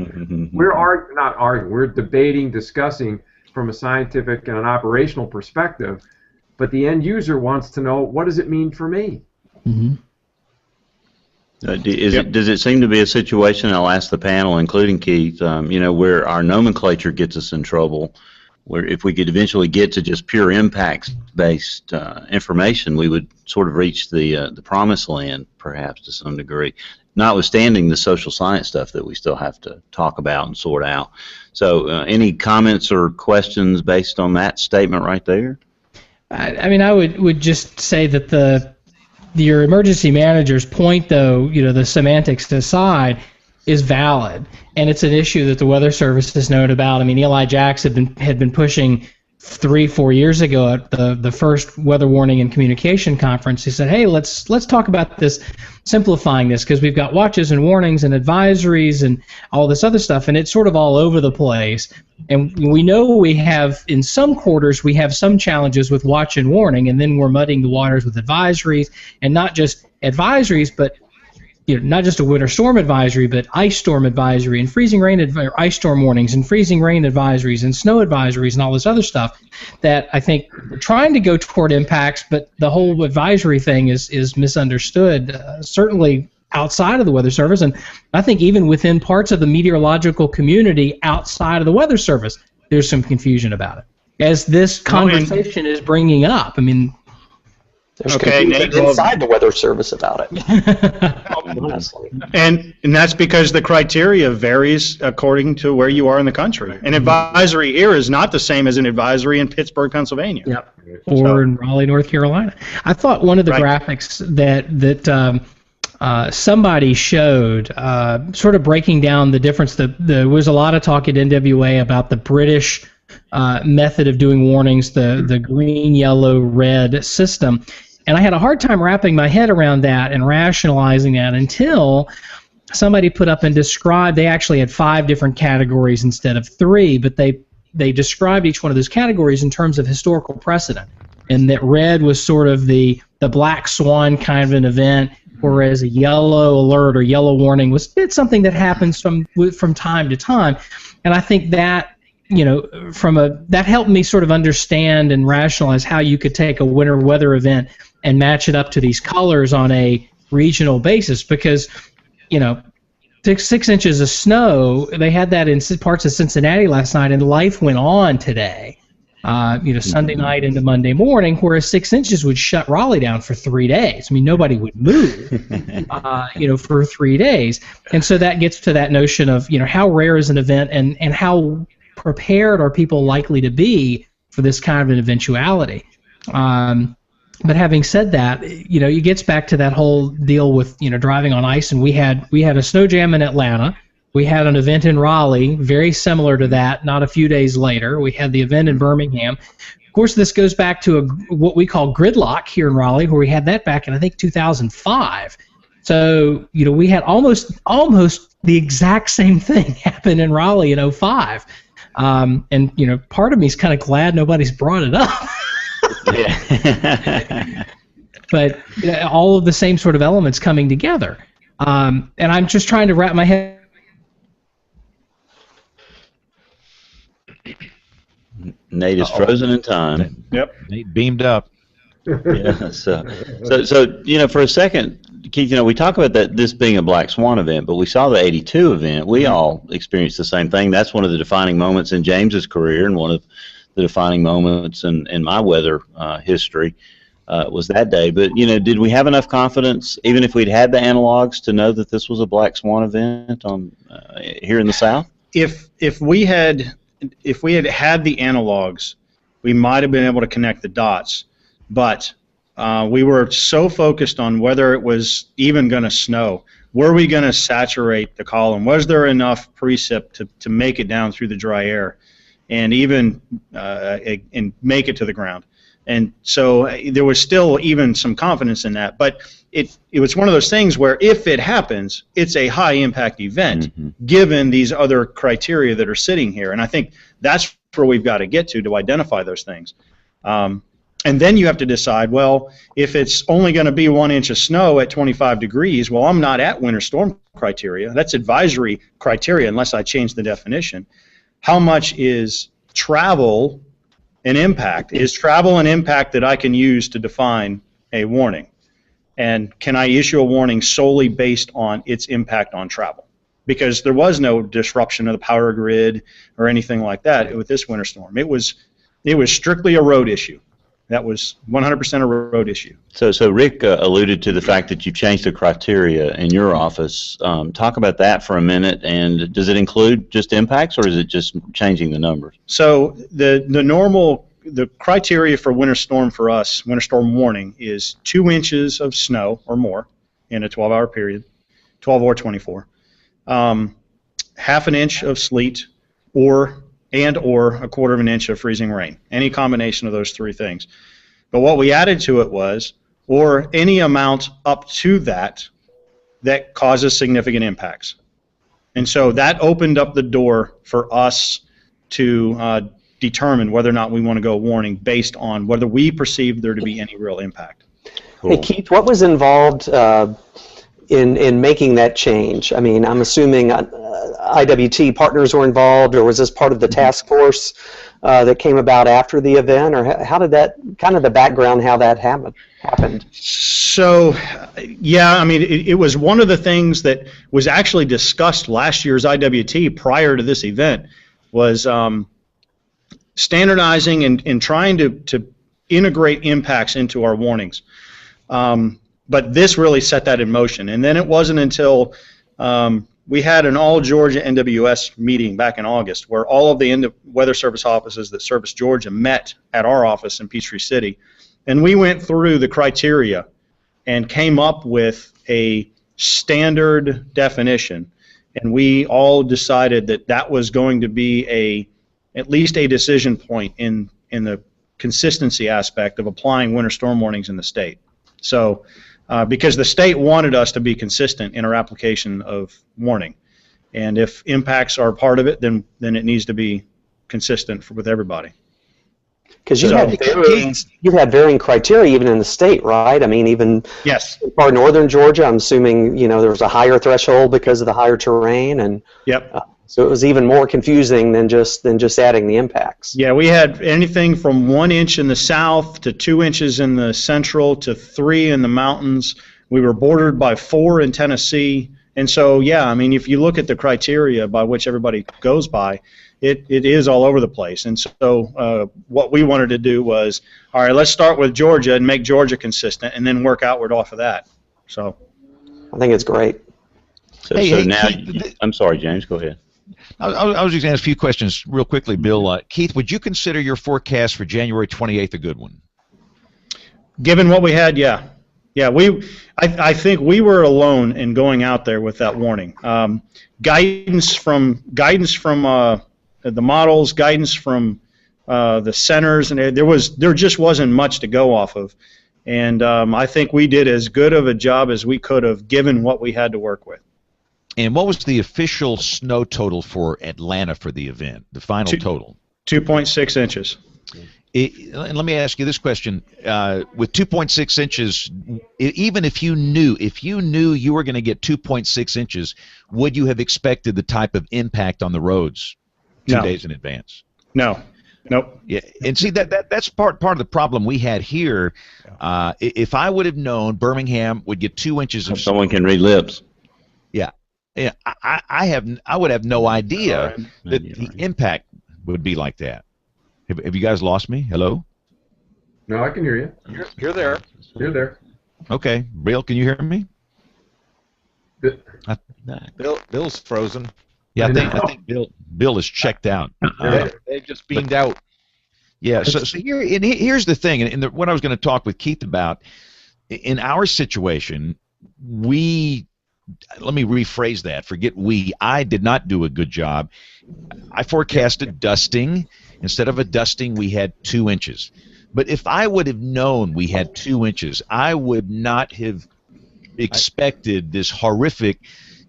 We're not arguing. We're debating, discussing from a scientific and an operational perspective, but the end user wants to know, what does it mean for me? Mm-hmm. Does it seem to be a situation, I'll ask the panel, including Keith, where our nomenclature gets us in trouble, where if we could eventually get to just pure impacts-based information, we would sort of reach the promised land, perhaps, to some degree, notwithstanding the social science stuff that we still have to talk about and sort out. So any comments or questions based on that statement right there? I mean, I would just say that your emergency manager's point, though, the semantics aside, is valid, and it's an issue that the Weather Service has known about. I mean, Eli Jacks had been pushing 3-4 years ago at the first Weather Warning and Communication Conference. He said, "Hey, let's talk about this, simplifying this, because we've got watches and warnings and advisories and all this other stuff, and it's sort of all over the place. And we know we have, in some quarters, we have some challenges with watch and warning, and then we're muddying the waters with advisories, and not just advisories, but not just a winter storm advisory, but ice storm advisory and freezing rain ice storm warnings and freezing rain advisories and snow advisories and all this other stuff that I think we're trying to go toward impacts, but the whole advisory thing is misunderstood, certainly outside of the Weather Service, and I think even within parts of the meteorological community outside of the Weather Service, there's some confusion about it. As this conversation is bringing up, I mean, there's confusion inside the Weather Service about it. Honestly. And that's because the criteria varies according to where you are in the country. An advisory here is not the same as an advisory in Pittsburgh, Pennsylvania. Yep. Or in Raleigh, North Carolina. I thought one of the graphics that somebody showed, sort of breaking down the difference. There was a lot of talk at NWA about the British method of doing warnings, the green, yellow, red system. And I had a hard time wrapping my head around that and rationalizing that until somebody put up and described, they actually had 5 different categories instead of 3, but they described each one of those categories in terms of historical precedent. and that red was sort of the black swan kind of an event, whereas a yellow alert or yellow warning it's something that happens from time to time. And I think that, that helped me sort of understand and rationalize how you could take a winter weather event and match it up to these colors on a regional basis, because 6 inches of snow, they had that in parts of Cincinnati last night, and life went on today, Sunday night into Monday morning, whereas 6 inches would shut Raleigh down for 3 days. I mean, nobody would move, for 3 days. And so that gets to that notion of, how rare is an event, and how prepared are people likely to be for this kind of an eventuality. But having said that, it gets back to that whole deal with, driving on ice. And we had a snow jam in Atlanta. We had an event in Raleigh, very similar to that, not a few days later. We had the event in Birmingham. Of course, this goes back to what we call gridlock here in Raleigh, where we had that back in, I think, 2005. So, we had almost the exact same thing happen in Raleigh in 2005. And, part of me is kind of glad nobody's brought it up. Yeah. But all of the same sort of elements coming together. And I'm just trying to wrap my head. Nate is frozen in time. Yep. Nate beamed up. Yeah. So for a second, Keith, we talk about this being a black swan event, but we saw the '82 event. We all experienced the same thing. That's one of the defining moments in James's career, and one of the defining moments in my weather history was that day. But did we have enough confidence, even if we'd had the analogs, to know that this was a black swan event here in the South? If we had had the analogs, we might have been able to connect the dots. But we were so focused on whether it was even going to snow. Were we going to saturate the column? Was there enough precip to make it down through the dry air, and even and make it to the ground? And so there was still even some confidence in that. But it was one of those things where if it happens, it's a high impact event, given these other criteria that are sitting here. And I think that's where we've got to get to identify those things. And then you have to decide, well, if it's only going to be 1 inch of snow at 25 degrees, well, I'm not at winter storm criteria. That's advisory criteria unless I change the definition. How much is travel an impact? Is travel an impact that I can use to define a warning? And can I issue a warning solely based on its impact on travel? Because there was no disruption of the power grid or anything like that with this winter storm. It was strictly a road issue. That was 100% a road issue. So Rick alluded to the fact that you changed the criteria in your office. Talk about that for a minute. And does it include just impacts, or is it just changing the numbers? So the criteria for winter storm for us, winter storm warning, is 2 inches of snow or more in a 12-hour period, 12 or 24, half an inch of sleet, or a quarter of an inch of freezing rain, any combination of those three things. But what we added to it was, or any amount up to that causes significant impacts. And so that opened up the door for us to determine whether or not we want to go warning based on whether we perceive there to be any real impact. Cool. Hey, Keith, what was involved in making that change? I mean, I'm assuming IWT partners were involved, or was this part of the task force that came about after the event, or how did that, kind of the background, how that happened? So, yeah, I mean, it was one of the things that was actually discussed last year's IWT prior to this event, was standardizing and trying to integrate impacts into our warnings. But this really set that in motion. And then it wasn't until we had an all-Georgia NWS meeting back in August, where all of the Weather Service offices that service Georgia met at our office in Peachtree City. And we went through the criteria and came up with a standard definition. And we all decided that was going to be at least a decision point in the consistency aspect of applying winter storm warnings in the state. So, because the state wanted us to be consistent in our application of warning. And if impacts are part of it, then it needs to be consistent with everybody. Because you So- you've had varying criteria even in the state, right? I mean, even Yes. part of northern Georgia, I'm assuming, there was a higher threshold because of the higher terrain, and Yep. so it was even more confusing than just adding the impacts. Yeah, we had anything from 1 inch in the south to 2 inches in the central to 3 in the mountains. We were bordered by 4 in Tennessee. And so, yeah, I mean, if you look at the criteria by which everybody goes by, it is all over the place. And so what we wanted to do was, all right, let's start with Georgia and make Georgia consistent and then work outward off of that. So I think it's great. So, Hey, so hey, now, Keith, I'm sorry, James, go ahead. I was just going to ask a few questions real quickly, Bill. Keith, would you consider your forecast for January 28th a good one? given what we had, yeah. Yeah, I think we were alone in going out there with that warning. Guidance from the models, guidance from the centers, and there just wasn't much to go off of. And I think we did as good of a job as we could have given what we had to work with. And what was the official snow total for Atlanta for the event, the final total? 2.6 inches. And let me ask you this question: with 2.6 inches, even if you knew you were going to get 2.6 inches, would you have expected the type of impact on the roads 2 days in advance? No. Nope. Yeah, and see that's part of the problem we had here. If I would have known Birmingham would get 2 inches of Someone can read lips. Yeah, I would have no idea that the impact would be like that. Have you guys lost me? Hello? No, I can hear you. You're there. You're there. Okay, Bill, can you hear me? Bill's frozen. Yeah, I think Bill is checked out. They just beamed out. Yeah, so here's the thing, and what I was going to talk with Keith about, in our situation, let me rephrase that. Forget I did not do a good job. I forecasted dusting. Instead of a dusting, we had 2 inches. But if I would have known we had 2 inches, I would not have expected this horrific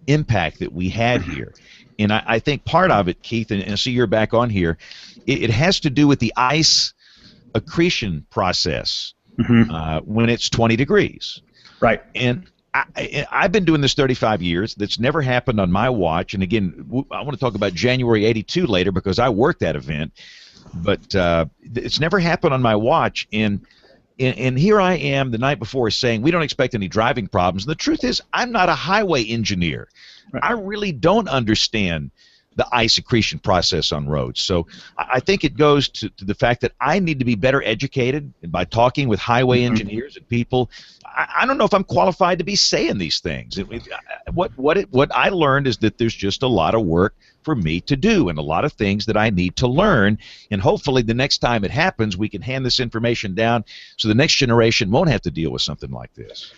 impact that we had here. And I think part of it, Keith, and I see you're back on here, it has to do with the ice accretion process when it's 20 degrees. Right. And I've been doing this 35 years. That's never happened on my watch. And again, I want to talk about January '82 later because I worked that event. But it's never happened on my watch. And here I am the night before saying we don't expect any driving problems. And the truth is, I'm not a highway engineer. Right. I really don't understand the ice accretion process on roads. So I think it goes to the fact that I need to be better educated by talking with highway engineers and people. I don't know if I'm qualified to be saying these things. What I learned is that there's just a lot of work for me to do and a lot of things that I need to learn. And hopefully the next time it happens, we can hand this information down so the next generation won't have to deal with something like this.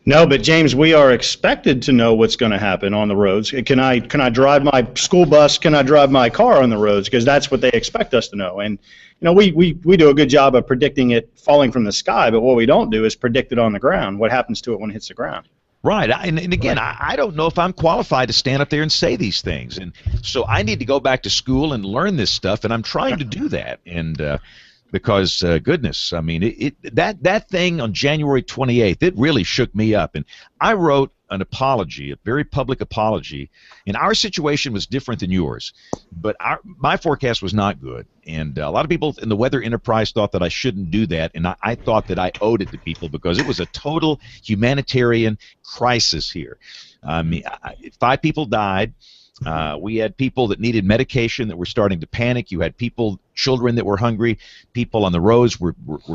No, but James, we are expected to know what's going to happen on the roads. Can I drive my school bus? Can I drive my car on the roads? Because that's what they expect us to know. And we do a good job of predicting it falling from the sky, but what we don't do is predict it on the ground. What happens to it when it hits the ground? Right, and again, I don't know if I'm qualified to stand up there and say these things, and so I need to go back to school and learn this stuff, and I'm trying to do that, and because goodness, I mean, that thing on January 28th, it really shook me up, and I wrote an apology, a very public apology, and our situation was different than yours, but my forecast was not good, and a lot of people in the weather enterprise thought that I shouldn't do that, and I thought that I owed it to people because it was a total humanitarian crisis here. I mean, 5 people died. We had people that needed medication that were starting to panic. You had children that were hungry. People on the roads were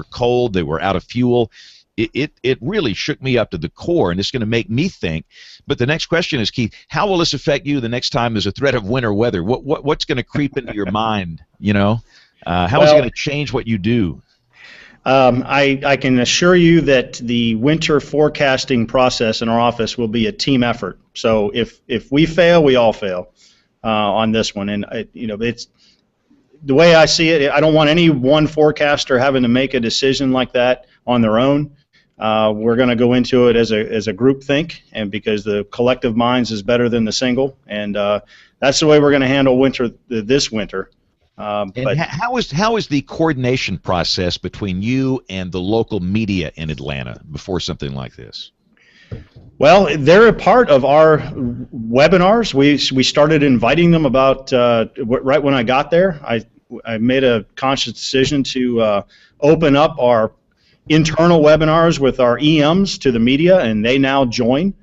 cold. They were out of fuel. It really shook me up to the core, and it's going to make me think. But the next question is, Keith, how will this affect you the next time there's a threat of winter weather? What's going to creep into your mind? How is it going to change what you do? I can assure you that the winter forecasting process in our office will be a team effort. So if we fail, we all fail on this one. And it's the way I see it. I don't want any one forecaster having to make a decision like that on their own. We're going to go into it as a group think, and because the collective minds is better than the single, and that's the way we're going to handle this winter. And how is the coordination process between you and the local media in Atlanta before something like this? Well, they're a part of our webinars. We started inviting them about right when I got there. I made a conscious decision to open up our internal webinars with our EMs to the media, and they now join.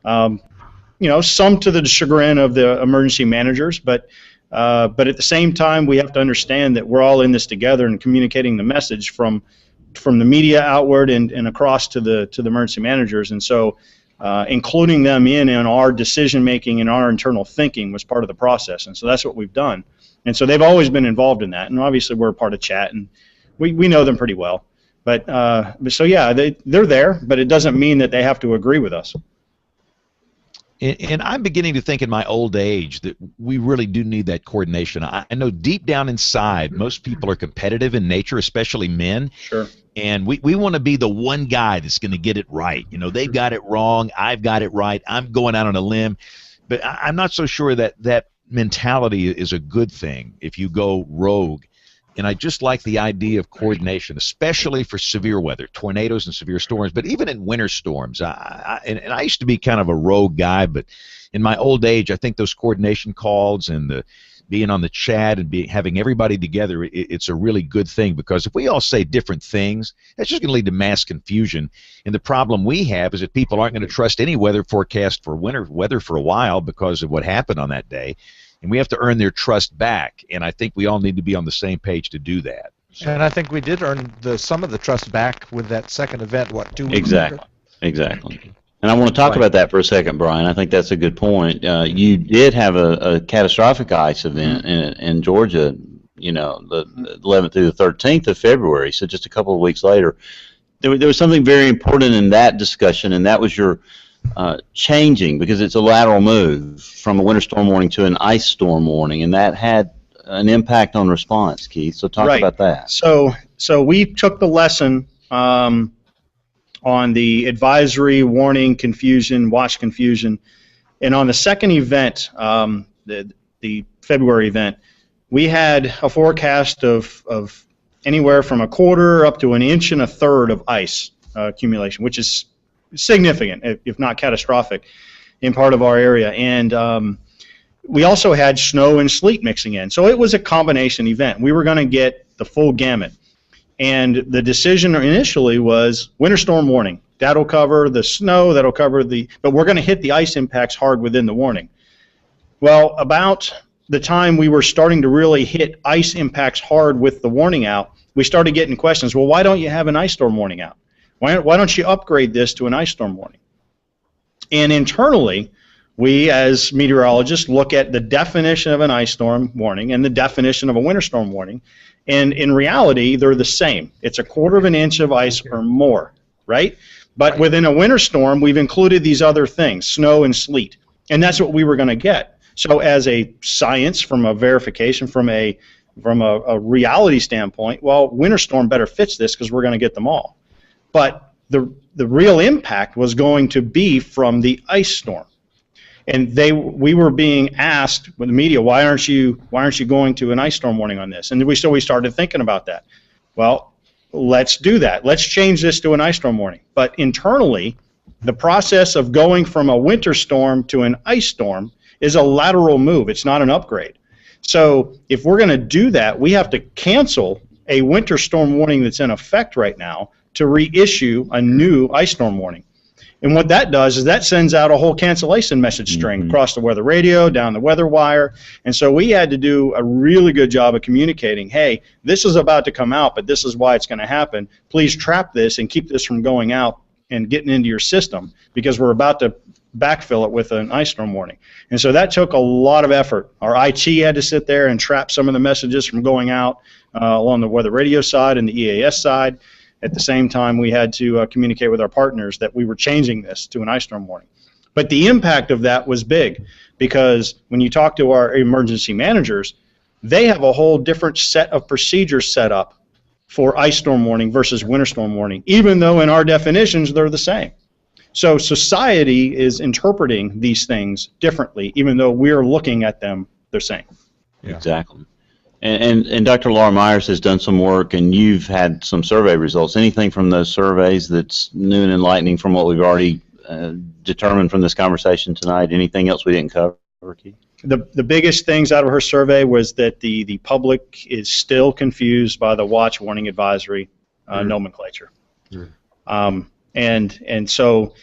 Some to the chagrin of the emergency managers, but at the same time, we have to understand that we're all in this together and communicating the message from the media outward and across to the emergency managers. And so including them in our decision making and our internal thinking was part of the process. And so that's what we've done. And so they've always been involved in that. And obviously we're a part of chat, and we know them pretty well. But so yeah, they're there, but it doesn't mean that they have to agree with us. And I'm beginning to think in my old age that we really do need that coordination. I know deep down inside, most people are competitive in nature, especially men. Sure. And we want to be the one guy that's going to get it right. They've got it wrong. I've got it right. I'm going out on a limb. But I'm not so sure that mentality is a good thing if you go rogue. And I just like the idea of coordination, especially for severe weather, tornadoes and severe storms, but even in winter storms. And I used to be kind of a rogue guy, but in my old age, I think those coordination calls and the being on the chat and having everybody together, it's a really good thing, because if we all say different things, that's just going to lead to mass confusion. And the problem we have is that people aren't going to trust any weather forecast for winter weather for a while because of what happened on that day. And we have to earn their trust back, and I think we all need to be on the same page to do that. So. And I think we did earn some of the trust back with that second event, 2 weeks Exactly. later? Exactly. And I want to talk about that for a second, Brian. I think that's a good point. You did have a catastrophic ice event in Georgia, the 11th through the 13th of February, so just a couple of weeks later. There was something very important in that discussion, and that was your changing, because it's a lateral move from a winter storm warning to an ice storm warning, and that had an impact on response, Keith. So talk about that. So we took the lesson on the advisory, warning, confusion, watch confusion, and on the second event, the February event, we had a forecast of anywhere from a quarter up to an inch and a third of ice accumulation, which is significant, if not catastrophic, in part of our area. And we also had snow and sleet mixing in. So it was a combination event. We were going to get the full gamut. And the decision initially was winter storm warning. That'll cover the snow, but we're going to hit the ice impacts hard within the warning. Well, about the time we were starting to really hit ice impacts hard with the warning out, we started getting questions, well, why don't you have an ice storm warning out? Why don't you upgrade this to an ice storm warning? And internally, we as meteorologists look at the definition of an ice storm warning and the definition of a winter storm warning, and in reality, they're the same. It's a quarter of an inch of ice or more, right? But within a winter storm, we've included these other things, snow and sleet, and that's what we were going to get. So as a science, from a verification, from a reality standpoint, well, winter storm better fits this because we're going to get them all. But the real impact was going to be from the ice storm, and we were being asked with the media, why aren't you going to an ice storm warning on this? And we started thinking about that. Well, let's do that. Let's change this to an ice storm warning. But internally, the process of going from a winter storm to an ice storm is a lateral move. It's not an upgrade. So if we're going to do that, we have to cancel a winter storm warning that's in effect right now to reissue a new ice storm warning. And what that does is that sends out a whole cancellation message string across the weather radio, down the weather wire. And so we had to do a really good job of communicating, hey, this is about to come out, but this is why it's going to happen. Please trap this and keep this from going out and getting into your system, because we're about to backfill it with an ice storm warning. And so that took a lot of effort. Our IT had to sit there and trap some of the messages from going out along the weather radio side and the EAS side. At the same time, we had to communicate with our partners that we were changing this to an ice storm warning. But the impact of that was big, because when you talk to our emergency managers, they have a whole different set of procedures set up for ice storm warning versus winter storm warning, even though in our definitions they're the same. So society is interpreting these things differently, even though we're looking at them the same. Yeah. Exactly. And Dr. Laura Myers has done some work, and you've had some survey results. Anything from those surveys that's new and enlightening from what we've already determined from this conversation tonight? Anything else we didn't cover, Keith? The biggest things out of her survey was that the public is still confused by the watch warning advisory nomenclature. And so,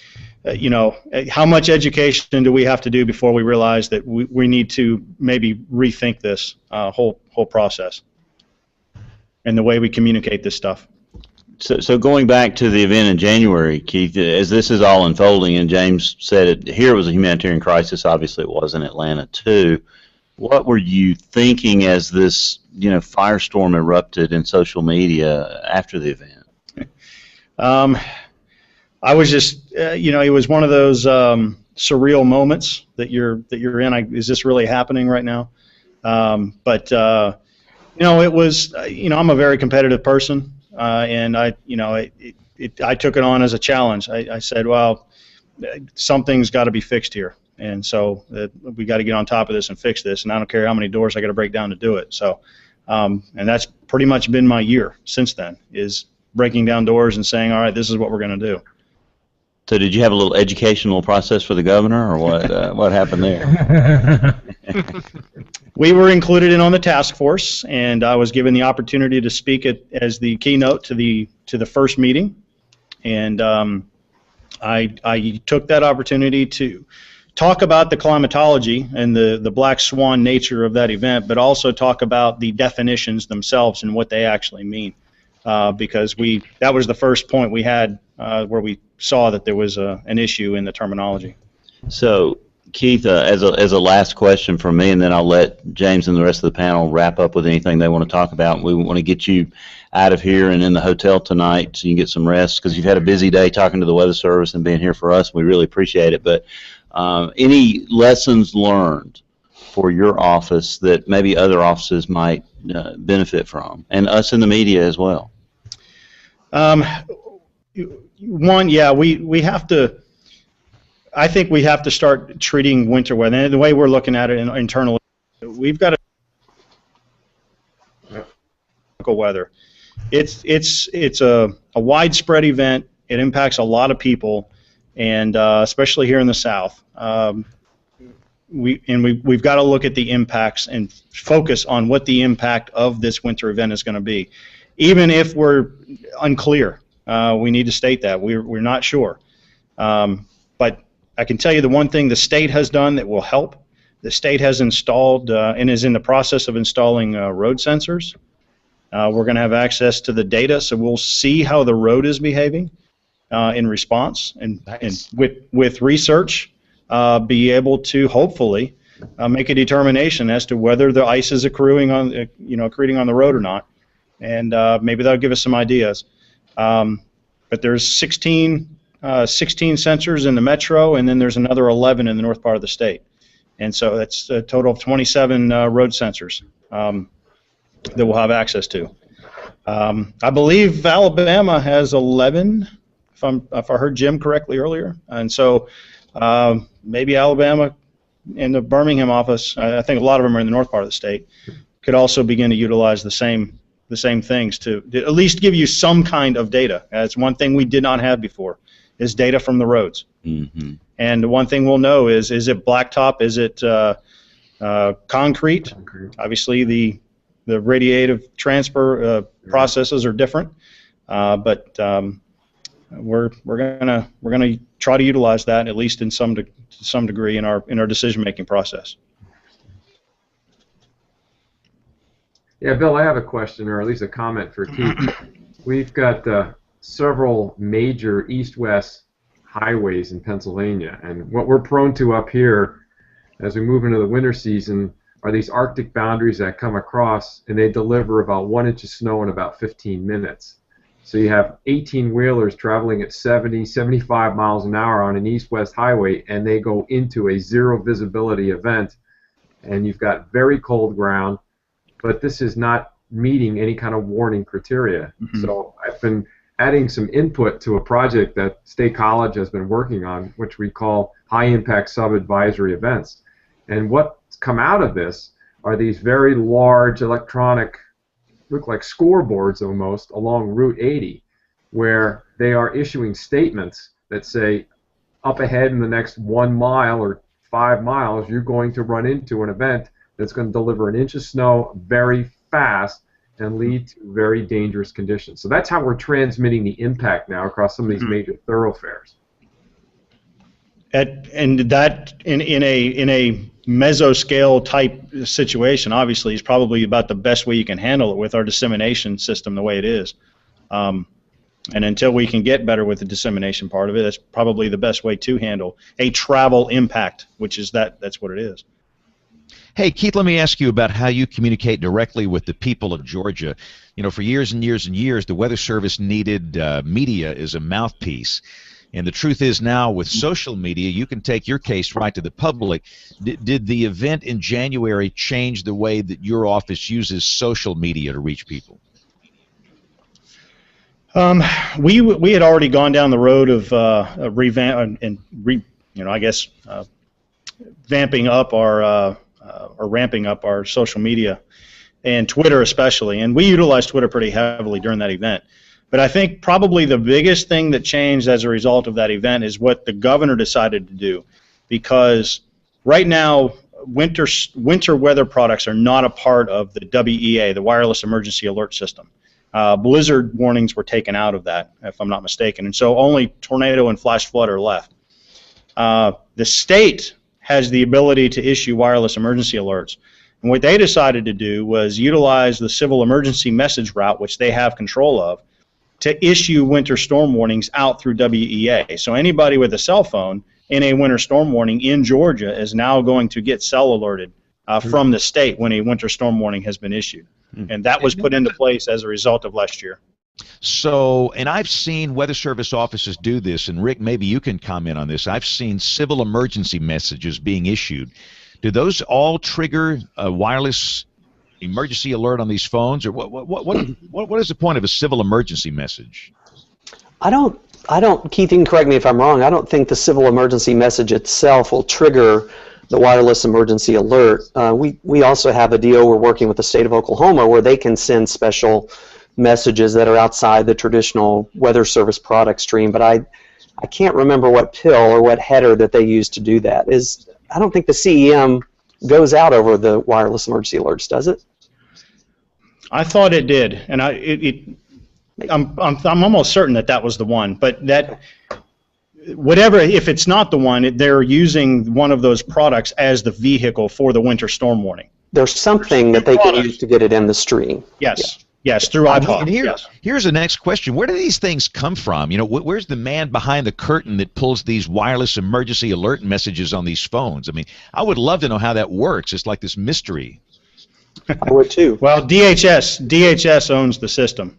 how much education do we have to do before we realize that we need to maybe rethink this whole process and the way we communicate this stuff? So going back to the event in January, Keith, as this is all unfolding, and James said it, here it was a humanitarian crisis. Obviously, it was in Atlanta too. What were you thinking as this, firestorm erupted in social media after the event? I was just, it was one of those surreal moments that you're in. Is this really happening right now? It was, I'm a very competitive person. And I took it on as a challenge. I said, well, something's got to be fixed here, and so we got to get on top of this and fix this. And I don't care how many doors I got to break down to do it. So, and that's pretty much been my year since then, is breaking down doors and saying, all right, this is what we're going to do. So did you have a little educational process for the governor, or what? What happened there? We were included in on the task force, and I was given the opportunity to speak as the keynote to the first meeting, and I took that opportunity to talk about the climatology and the black swan nature of that event, but also talk about the definitions themselves and what they actually mean, because that was the first point we had where we saw that there was an issue in the terminology. So, Keith, as a last question from me, and then I'll let James and the rest of the panel wrap up with anything they want to talk about. We want to get you out of here and in the hotel tonight so you can get some rest, because you've had a busy day talking to the Weather Service and being here for us. We really appreciate it. But any lessons learned for your office that maybe other offices might benefit from, and us in the media as well? One, yeah, we have to. I think we have to start treating winter weather. And the way we're looking at it internally, we've got to weather. It's a widespread event. It impacts a lot of people, and especially here in the South. We've got to look at the impacts and focus on what the impact of this winter event is going to be, even if we're unclear. We need to state that we're not sure, but I can tell you the one thing the state has done that will help. The state has installed and is in the process of installing road sensors. We're going to have access to the data, so we'll see how the road is behaving in response, and with research, be able to hopefully make a determination as to whether the ice is accruing on the road or not, and maybe that'll give us some ideas. But there's 16 sensors in the metro, and then there's another 11 in the north part of the state. And so that's a total of 27 road sensors that we'll have access to. I believe Alabama has 11, if I heard Jim correctly earlier. And so maybe Alabama and the Birmingham office, I think a lot of them are in the north part of the state, could also begin to utilize the same things to at least give you some kind of data. That's one thing we did not have before, is data from the roads. Mm-hmm. And the one thing we'll know is it blacktop, is it concrete? Obviously the radiative transfer processes are different, but we're gonna try to utilize that at least in some degree in our decision making process. Yeah, Bill, I have a question, or at least a comment for Keith. We've got several major east-west highways in Pennsylvania, and what we're prone to up here as we move into the winter season are these Arctic boundaries that come across, and they deliver about 1 inch of snow in about 15 minutes. So you have 18-wheelers traveling at 70, 75 miles an hour on an east-west highway, and they go into a zero visibility event, and you've got very cold ground, but this is not meeting any kind of warning criteria. Mm-hmm. So I've been adding some input to a project that State College has been working on, which we call high-impact sub-advisory events. And what's come out of this are these very large electronic, look like scoreboards almost, along Route 80, where they are issuing statements that say, up ahead in the next 1 mile or 5 miles, you're going to run into an event that's going to deliver an inch of snow very fast and lead to very dangerous conditions. So that's how we're transmitting the impact now across some of these major thoroughfares. And that in a mesoscale type situation, obviously, is probably about the best way you can handle it with our dissemination system the way it is. And until we can get better with the dissemination part of it, that's probably the best way to handle a travel impact, which is that's what it is. Hey, Keith, let me ask you about how you communicate directly with the people of Georgia. You know, for years and years and years, the Weather Service needed media as a mouthpiece. And the truth is now with social media, you can take your case right to the public. Did the event in January change the way that your office uses social media to reach people? We had already gone down the road of vamping up our or ramping up our social media and Twitter especially, and we utilized Twitter pretty heavily during that event. But I think probably the biggest thing that changed as a result of that event is what the governor decided to do, because right now winter weather products are not a part of the WEA, the Wireless Emergency Alert System. Blizzard warnings were taken out of that, if I'm not mistaken, and so only tornado and flash flood are left. The state has the ability to issue wireless emergency alerts, and what they decided to do was utilize the civil emergency message route, which they have control of, to issue winter storm warnings out through WEA. So anybody with a cell phone in a winter storm warning in Georgia is now going to get cell alerted from the state when a winter storm warning has been issued. And that was put into place as a result of last year. So, and I've seen Weather Service offices do this, and Rick, maybe you can comment on this. I've seen civil emergency messages being issued. Do those all trigger a wireless emergency alert on these phones, or what is the point of a civil emergency message? I don't, Keith, you can correct me if I'm wrong, I don't think the civil emergency message itself will trigger the wireless emergency alert. We also have a deal we're working with the state of Oklahoma where they can send special messages that are outside the traditional Weather Service product stream, but I can't remember what pill or what header that they use to do that. I don't think the CEM goes out over the wireless emergency alerts, does it? I thought it did, and I'm almost certain that was the one. But that, whatever, if it's not the one, they're using one of those products as the vehicle for the winter storm warning. There's something that they can use to get it in the stream. Yes. Yes, through iPod. And here's the next question. Where do these things come from? You know, where's the man behind the curtain that pulls these wireless emergency alert messages on these phones? I mean, I would love to know how that works. It's like this mystery. I would too. Well, DHS owns the system,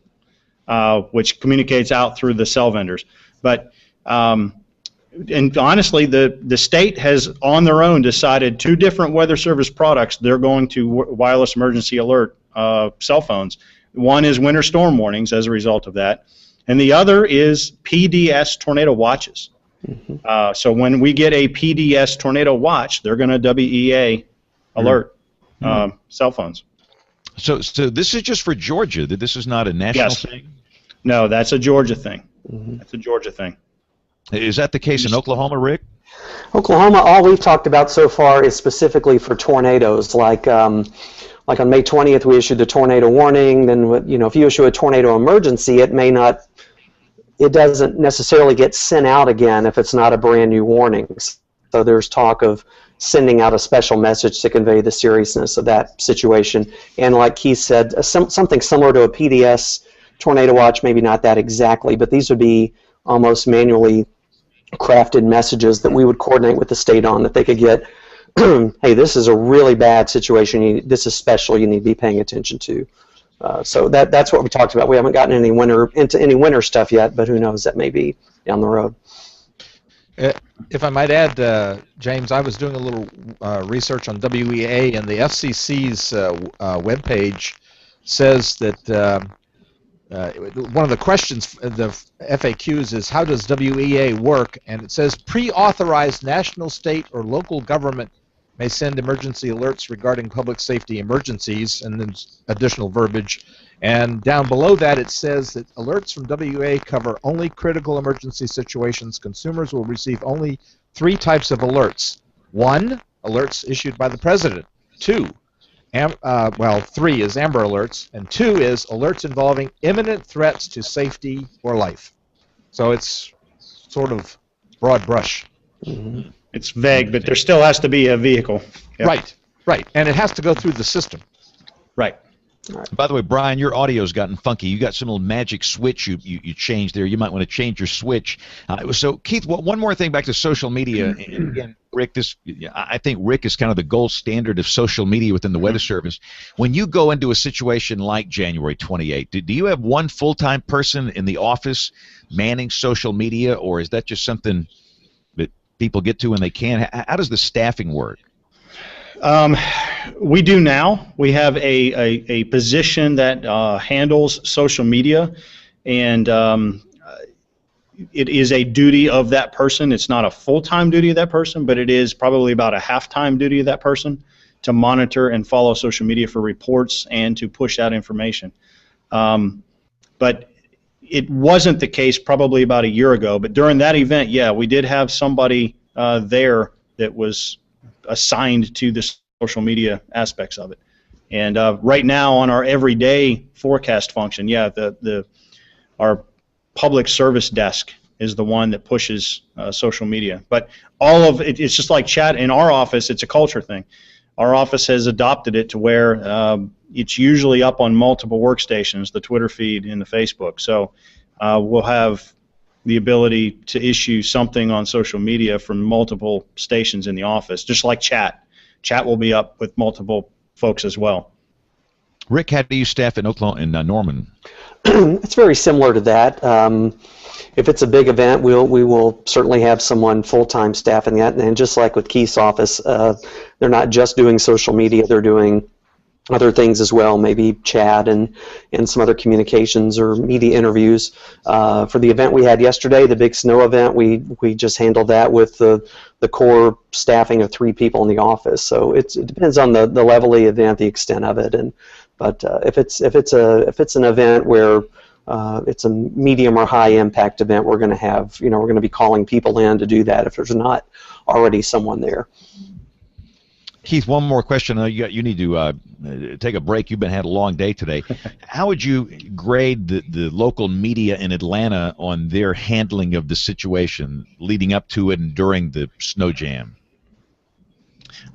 which communicates out through the cell vendors. But and honestly, the state has on their own decided 2 different Weather Service products they're going to wireless emergency alert cell phones. One is winter storm warnings as a result of that, and the other is PDS tornado watches. Mm-hmm. So when we get a PDS tornado watch, they're going to WEA alert cell phones. So this is just for Georgia. This is not a national thing? No, that's a Georgia thing. Mm-hmm. That's a Georgia thing. Is that the case in Oklahoma, Rick? Oklahoma, all we've talked about so far is specifically for tornadoes. Like on May 20th, we issued the tornado warning. Then, if you issue a tornado emergency, it doesn't necessarily get sent out again if it's not a brand new warning. So there's talk of sending out a special message to convey the seriousness of that situation. And like Keith said, something similar to a PDS tornado watch, maybe not that exactly, but these would be almost manually crafted messages that we would coordinate with the state on, that they could get, hey, this is a really bad situation, this is special, you need to be paying attention to. So that's what we talked about. We haven't gotten into any winter stuff yet, but who knows, that may be down the road. If I might add, James, I was doing a little research on WEA, and the FCC's webpage says that one of the questions, the FAQs, is how does WEA work? And it says pre-authorized national, state, or local government may send emergency alerts regarding public safety emergencies, and then additional verbiage. And down below that it says that alerts from WA cover only critical emergency situations. Consumers will receive only 3 types of alerts. 1, alerts issued by the President. 2, 3 is Amber Alerts, and 2 is alerts involving imminent threats to safety or life. So it's sort of broad brush. Mhm. It's vague, but there still has to be a vehicle. Yep. Right, and it has to go through the system. Right. By the way, Brian, your audio's gotten funky. You got some little magic switch you changed there. You might want to change your switch. So, Keith, one more thing back to social media. And again, Rick, I think Rick is kind of the gold standard of social media within the Weather Service. When you go into a situation like January 28th, do you have one full-time person in the office manning social media, or is that just something that people get to when they can? How does the staffing work? We do now. We have a position that handles social media, and it is a duty of that person. It's not a full-time duty of that person, but it is probably about a half-time duty of that person to monitor and follow social media for reports and to push out information. But it wasn't the case probably about a year ago, but during that event, yeah, we did have somebody there that was assigned to the social media aspects of it. And right now on our everyday forecast function, yeah, our public service desk is the one that pushes social media. But all of it, it's just like chat in our office. It's a culture thing. Our office has adopted it to where it's usually up on multiple workstations, the Twitter feed and the Facebook. So we'll have the ability to issue something on social media from multiple stations in the office, just like chat. Chat will be up with multiple folks as well. Rick, how do you staff in Oklahoma, in Norman? It's very similar to that. If it's a big event, we will certainly have someone full-time staffing that. And just like with Keith's office, they're not just doing social media; they're doing other things as well, maybe chat and some other communications or media interviews. For the event we had yesterday, the big snow event, we just handled that with the core staffing of 3 people in the office. So it depends on the level of the event, the extent of it, but if it's an event where it's a medium or high impact event, we're going to be calling people in to do that if there's not already someone there. Keith, one more question. You need to take a break. You've had a long day today. How would you grade the local media in Atlanta on their handling of the situation leading up to it and during the snow jam?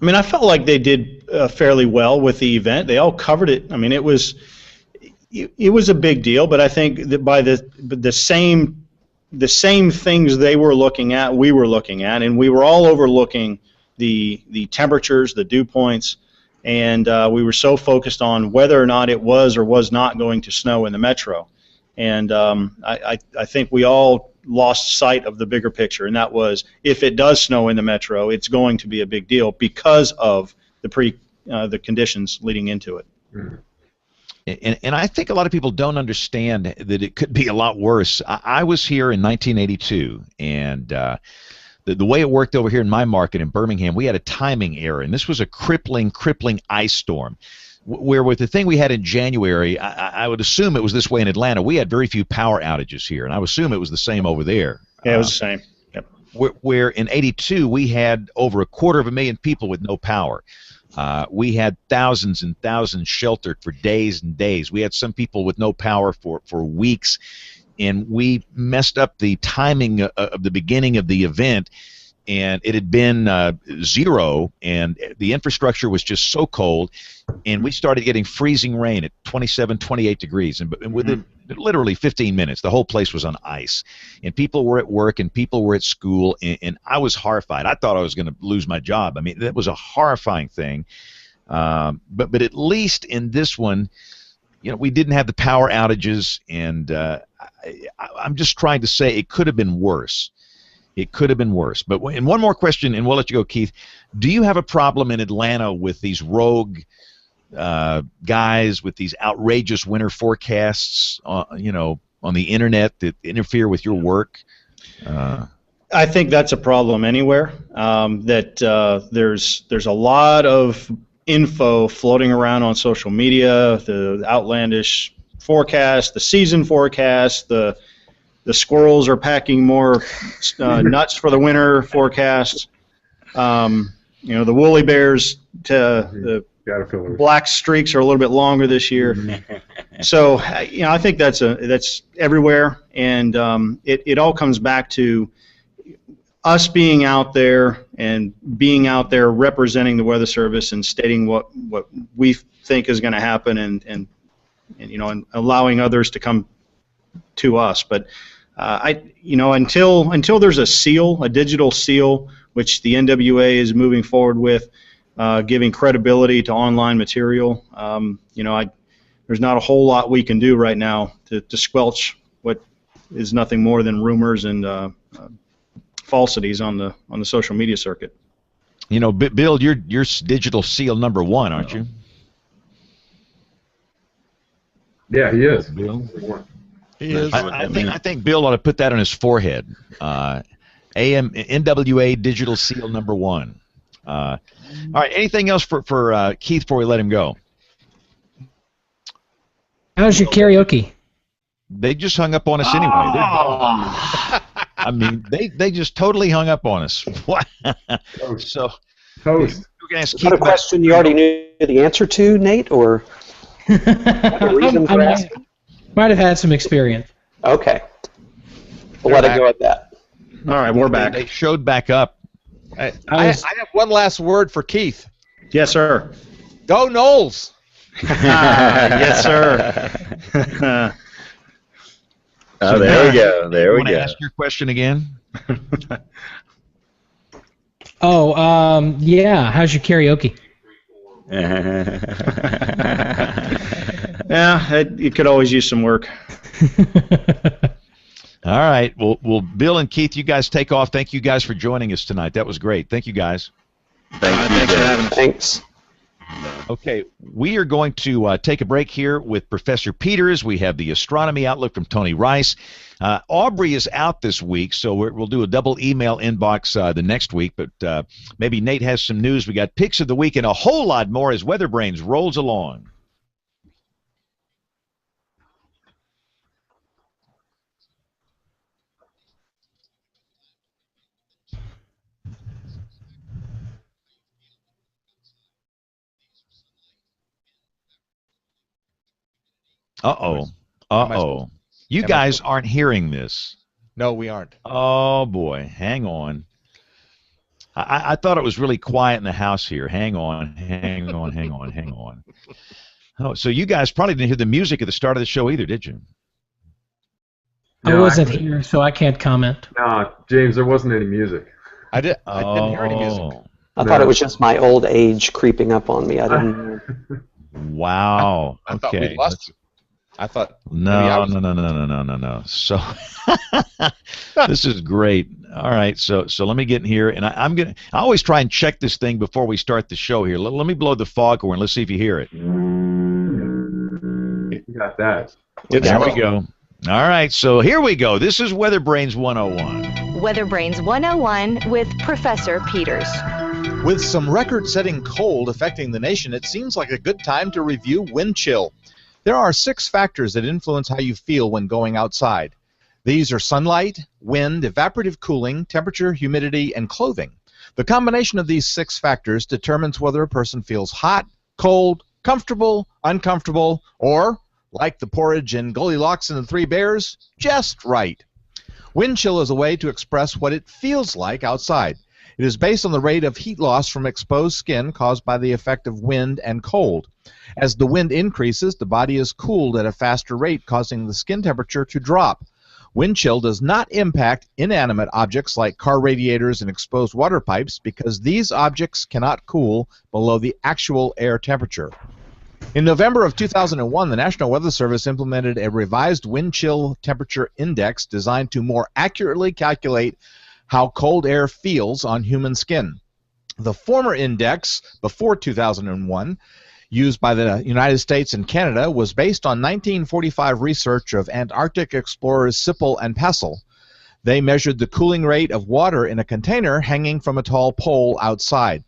I mean, I felt like they did fairly well with the event. They all covered it. I mean, it was a big deal, but I think that by the same things they were looking at, we were looking at, and we were all overlooking the temperatures, the dew points, and we were so focused on whether or not it was or was not going to snow in the metro. And I think we all lost sight of the bigger picture, and that was if it does snow in the metro, it's going to be a big deal because of the conditions leading into it. Mm. And I think a lot of people don't understand that it could be a lot worse. I was here in 1982, and the way it worked over here in my market in Birmingham, we had a timing error, and this was a crippling ice storm. Where with the thing we had in January, I would assume it was this way in Atlanta. We had very few power outages here, and I would assume it was the same over there. Yeah, it was the same. Yep. Where in 82 we had over 250,000 people with no power. We had thousands and thousands sheltered for days and days. We had some people with no power for weeks, and we messed up the timing of the beginning of the event, and it had been 0, and the infrastructure was just so cold, and we started getting freezing rain at 27, 28 degrees, and within literally 15 minutes, the whole place was on ice, and people were at work and people were at school, and I was horrified. I thought I was going to lose my job. I mean, that was a horrifying thing, but at least in this one, we didn't have the power outages, and I'm just trying to say it could have been worse. It could have been worse. But and one more question, and we'll let you go, Keith. Do you have a problem in Atlanta with these rogue guys with these outrageous winter forecasts, on the internet that interfere with your work? I think that's a problem anywhere. There's a lot of info floating around on social media, the outlandish forecast, the season forecast, the squirrels are packing more nuts for the winter forecast. The woolly bears, the black streaks are a little bit longer this year. So, I think that's everywhere, and it all comes back to us being out there and being out there representing the Weather Service and stating what we think is going to happen, and allowing others to come to us. But until there's a digital seal, which the NWA is moving forward with, giving credibility to online material, there's not a whole lot we can do right now to squelch what is nothing more than rumors and falsities on the social media circuit. Bill, you're digital seal number 1, aren't you? Yeah, he is. Bill? He is. I think Bill ought to put that on his forehead. NWA digital seal number 1. All right. Anything else for Keith before we let him go? How's your karaoke? They just hung up on us anyway. I mean, they just totally hung up on us. What? So, Toast. we're gonna ask Is that a Keith question you already knew the answer to, Nate, or a reason for asking? Might have had some experience. Okay. We'll let it go at that. All right, we're back. They showed back up. I have one last word for Keith. Yes, sir. Go Knowles! Yes, sir. Oh, there we go. There we Want to go. ask your question again? Yeah. How's your karaoke? Yeah, it could always use some work. All right. Well, Bill and Keith, you guys take off. Thank you guys for joining us tonight. That was great. Thank you, guys. Thanks for having us. Thanks. Okay, we are going to take a break here with Professor Peters. We have the astronomy outlook from Tony Rice. Aubrey is out this week, so we'll do a double email inbox the next week, but maybe Nate has some news. We got picks of the week and a whole lot more as WeatherBrains rolls along. Uh-oh. Uh-oh. You guys aren't hearing this. No, we aren't. Oh, boy. Hang on. I thought it was really quiet in the house here. Hang on. Oh, so you guys probably didn't hear the music at the start of the show either, did you? I wasn't here, so I can't comment. No, James, there wasn't any music. I didn't hear any music. I thought it was just my old age creeping up on me. I didn't. Wow. I thought Okay. we lost you. I thought No. So this is great. All right, so let me get in here, and I always try and check this thing before we start the show here. Let me blow the foghorn. Let's see if you hear it. You got that. There we go. All right, so here we go. This is WeatherBrains 101. WeatherBrains 101 with Professor Peters. With some record-setting cold affecting the nation, it seems like a good time to review wind chill. There are 6 factors that influence how you feel when going outside. These are sunlight, wind, evaporative cooling, temperature, humidity, and clothing. The combination of these 6 factors determines whether a person feels hot, cold, comfortable, uncomfortable, or, like the porridge in Goldilocks and the Three Bears, just right. Wind chill is a way to express what it feels like outside. It is based on the rate of heat loss from exposed skin caused by the effect of wind and cold. As the wind increases, the body is cooled at a faster rate, causing the skin temperature to drop. Wind chill does not impact inanimate objects like car radiators and exposed water pipes because these objects cannot cool below the actual air temperature. In November of 2001, the National Weather Service implemented a revised wind chill temperature index designed to more accurately calculate how cold air feels on human skin. The former index, before 2001, used by the United States and Canada, was based on 1945 research of Antarctic explorers Sippel and Pessel. They measured the cooling rate of water in a container hanging from a tall pole outside.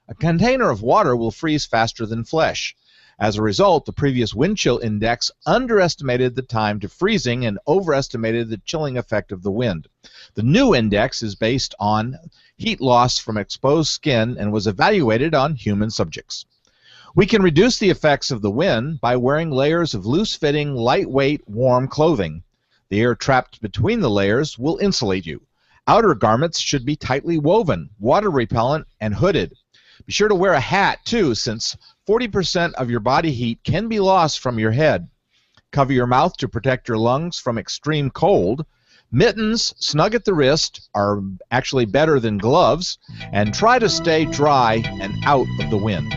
A container of water will freeze faster than flesh. As a result, the previous wind chill index underestimated the time to freezing and overestimated the chilling effect of the wind. The new index is based on heat loss from exposed skin and was evaluated on human subjects. We can reduce the effects of the wind by wearing layers of loose-fitting, lightweight, warm clothing. The air trapped between the layers will insulate you. Outer garments should be tightly woven, water-repellent, and hooded. Be sure to wear a hat, too, since 40% of your body heat can be lost from your head. Cover your mouth to protect your lungs from extreme cold. Mittens, snug at the wrist, are actually better than gloves, and try to stay dry and out of the wind.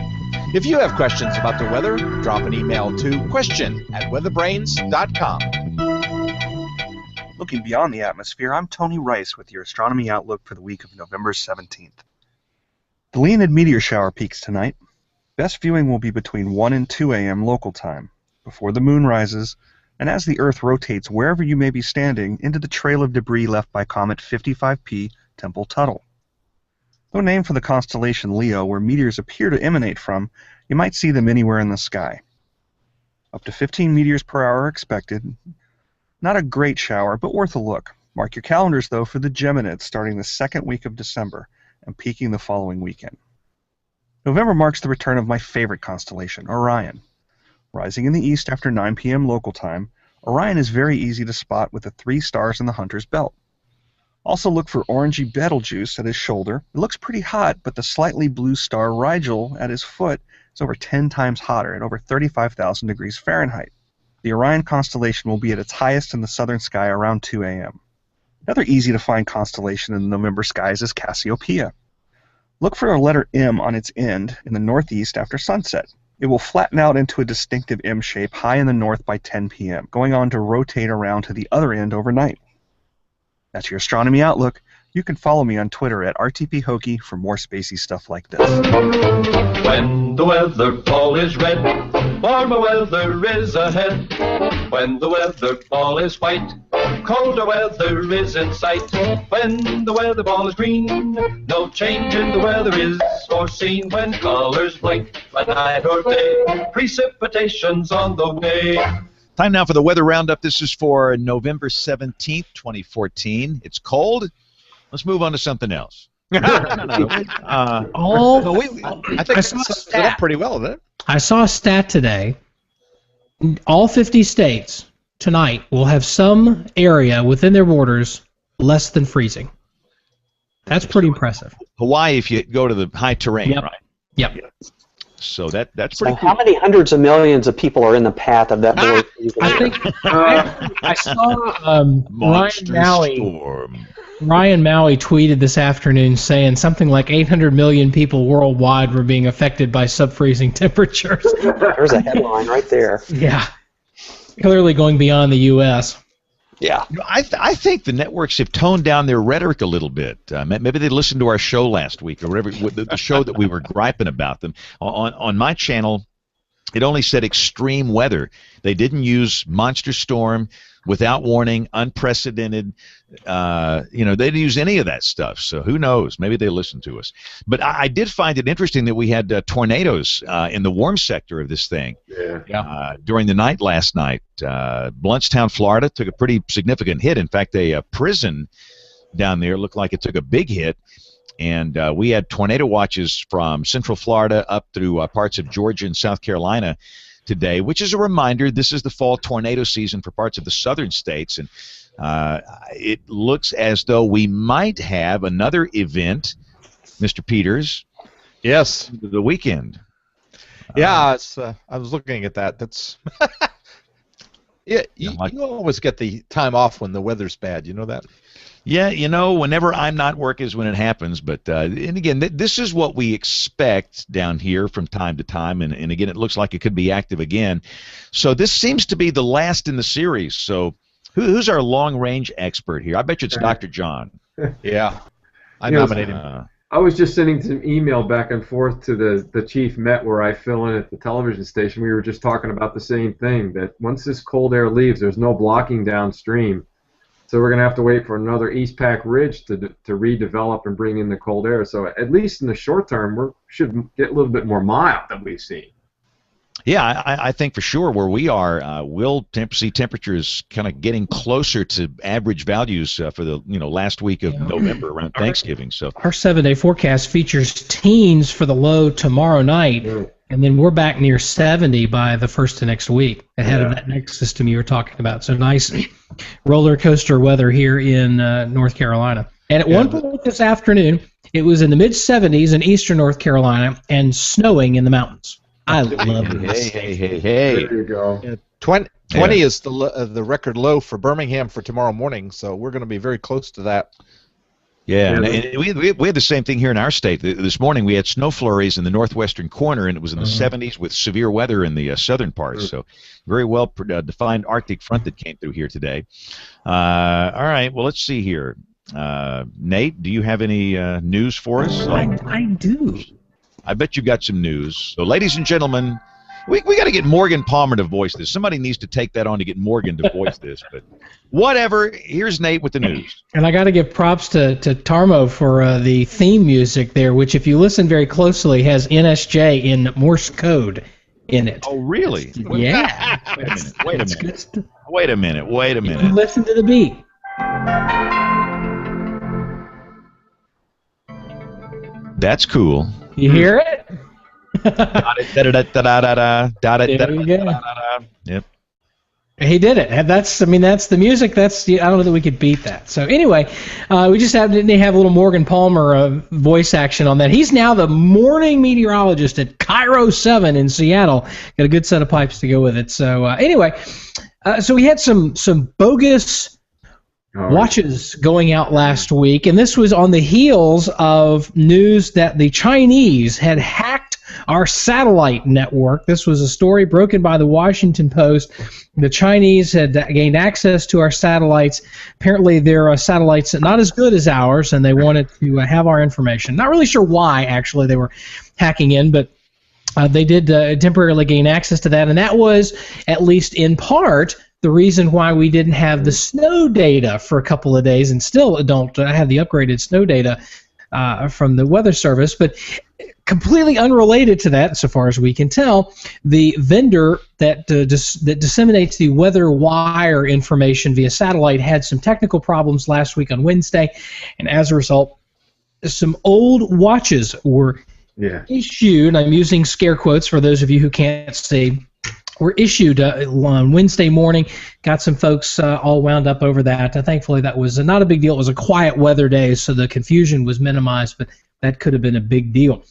If you have questions about the weather, drop an email to question@weatherbrains.com. Looking beyond the atmosphere, I'm Tony Rice with your astronomy outlook for the week of November 17th. The Leonid meteor shower peaks tonight. Best viewing will be between 1 and 2 a.m. local time, before the moon rises, and as the Earth rotates wherever you may be standing into the trail of debris left by Comet 55P Tempel-Tuttle. Though named for the constellation Leo, where meteors appear to emanate from, you might see them anywhere in the sky. Up to 15 meteors per hour are expected. Not a great shower, but worth a look. Mark your calendars, though, for the Geminids starting the second week of December and peaking the following weekend. November marks the return of my favorite constellation, Orion. Rising in the east after 9 p.m. local time, Orion is very easy to spot with the 3 stars in the Hunter's Belt. Also look for orangey Betelgeuse at his shoulder. It looks pretty hot, but the slightly blue star Rigel at his foot is over 10 times hotter at over 35,000 degrees Fahrenheit. The Orion constellation will be at its highest in the southern sky around 2 a.m. Another easy-to-find constellation in the November skies is Cassiopeia. Look for a letter M on its end in the northeast after sunset. It will flatten out into a distinctive M shape high in the north by 10 p.m., going on to rotate around to the other end overnight. That's your astronomy outlook. You can follow me on Twitter at RTPHokey for more spacey stuff like this. When the weather ball is red, warmer weather is ahead. When the weather ball is white, colder weather is in sight. When the weather ball is green, no change in the weather is foreseen. When colors blink by night or day, precipitation's on the way. Time now for the weather roundup. This is for November 17th, 2014. It's cold. Let's move on to something else. I think I saw it up pretty well, didn't it? I saw a stat today. All 50 states tonight will have some area within their borders less than freezing. That's pretty impressive. Hawaii, if you go to the high terrain, right? Yep. So that's pretty So cool. how many hundreds of millions of people are in the path of that board? I think I saw Monster storm. Ryan Maui tweeted this afternoon saying something like 800 million people worldwide were being affected by sub-freezing temperatures. There's a headline right there. Yeah. Clearly going beyond the U.S. Yeah. You know, I think the networks have toned down their rhetoric a little bit. Maybe they listened to our show last week or whatever, the show that we were griping about them. On my channel, it only said extreme weather. They didn't use monster storm, without warning, unprecedented. They didn't use any of that stuff. So who knows? Maybe they listened to us. But I did find it interesting that we had tornadoes in the warm sector of this thing. Yeah. During the night last night. Blountstown, Florida took a pretty significant hit. In fact, a prison down there looked like it took a big hit. And we had tornado watches from Central Florida up through parts of Georgia and South Carolina today, which is a reminder this is the fall tornado season for parts of the southern states. And it looks as though we might have another event, Mr. Peters. Yes. The weekend. Yeah, I was looking at that. That's yeah. You always get the time off when the weather's bad. You know that? Yeah, whenever I'm not working is when it happens. But and again, this is what we expect down here from time to time. And again, it looks like it could be active again. So this seems to be the last in the series. So who's our long-range expert here? I bet you it's Dr. John. Yeah, I nominate him. I was just sending some email back and forth to the chief Met where I fill in at the television station. We were just talking about the same thing, that once this cold air leaves, there's no blocking downstream. So we're going to have to wait for another East Pack Ridge to redevelop and bring in the cold air. So at least in the short term, we should get a little bit more mild than we've seen. Yeah, I think for sure where we are, we'll see temperatures kind of getting closer to average values for the last week of November around Thanksgiving. So our 7-day forecast features teens for the low tomorrow night, and then we're back near 70 by the first of next week, ahead of that next system you were talking about. So nice roller coaster weather here in North Carolina. And at one point this afternoon, it was in the mid-70s in eastern North Carolina and snowing in the mountains. I love this. Hey. There you go. Yeah, 20 is the record low for Birmingham for tomorrow morning, so we're going to be very close to that. Yeah, and we had the same thing here in our state. This morning we had snow flurries in the northwestern corner, and it was in the 70s with severe weather in the southern parts. So very well defined Arctic front that came through here today. All right, well, let's see here. Nate, do you have any news for us? I do. I bet you got some news. So, ladies and gentlemen, we got to get Morgan Palmer to voice this. Somebody needs to take that on to get Morgan to voice this. But whatever, here's Nate with the news. And I got to give props to Tarmo for the theme music there, which, if you listen very closely, has NSJ in Morse code in it. Oh, really? Yeah. Wait a minute. Listen to the beat. That's cool. You hear it? There you go. Yep. He did it. That's the music. I don't know that we could beat that. So anyway, we just didn't have a little Morgan Palmer voice action on that. He's now the morning meteorologist at Cairo 7 in Seattle. Got a good set of pipes to go with it. So anyway, so we had some bogus watches going out last week, and this was on the heels of news that the Chinese had hacked our satellite network. This was a story broken by the Washington Post. The Chinese had gained access to our satellites. Apparently, they're satellites not as good as ours, and they wanted to have our information. Not really sure why, actually, they were hacking in, but they did temporarily gain access to that, and that was, at least in part, the reason why we didn't have the snow data for a couple of days, and still don't have the upgraded snow data from the Weather Service. But completely unrelated to that, so far as we can tell, the vendor that disseminates the weather wire information via satellite had some technical problems last week on Wednesday, and as a result, some old watches were issued. I'm using scare quotes for those of you who can't see. Were issued on Wednesday morning. Got some folks all wound up over that. Thankfully, that was not a big deal. It was a quiet weather day, so the confusion was minimized, but that could have been a big deal.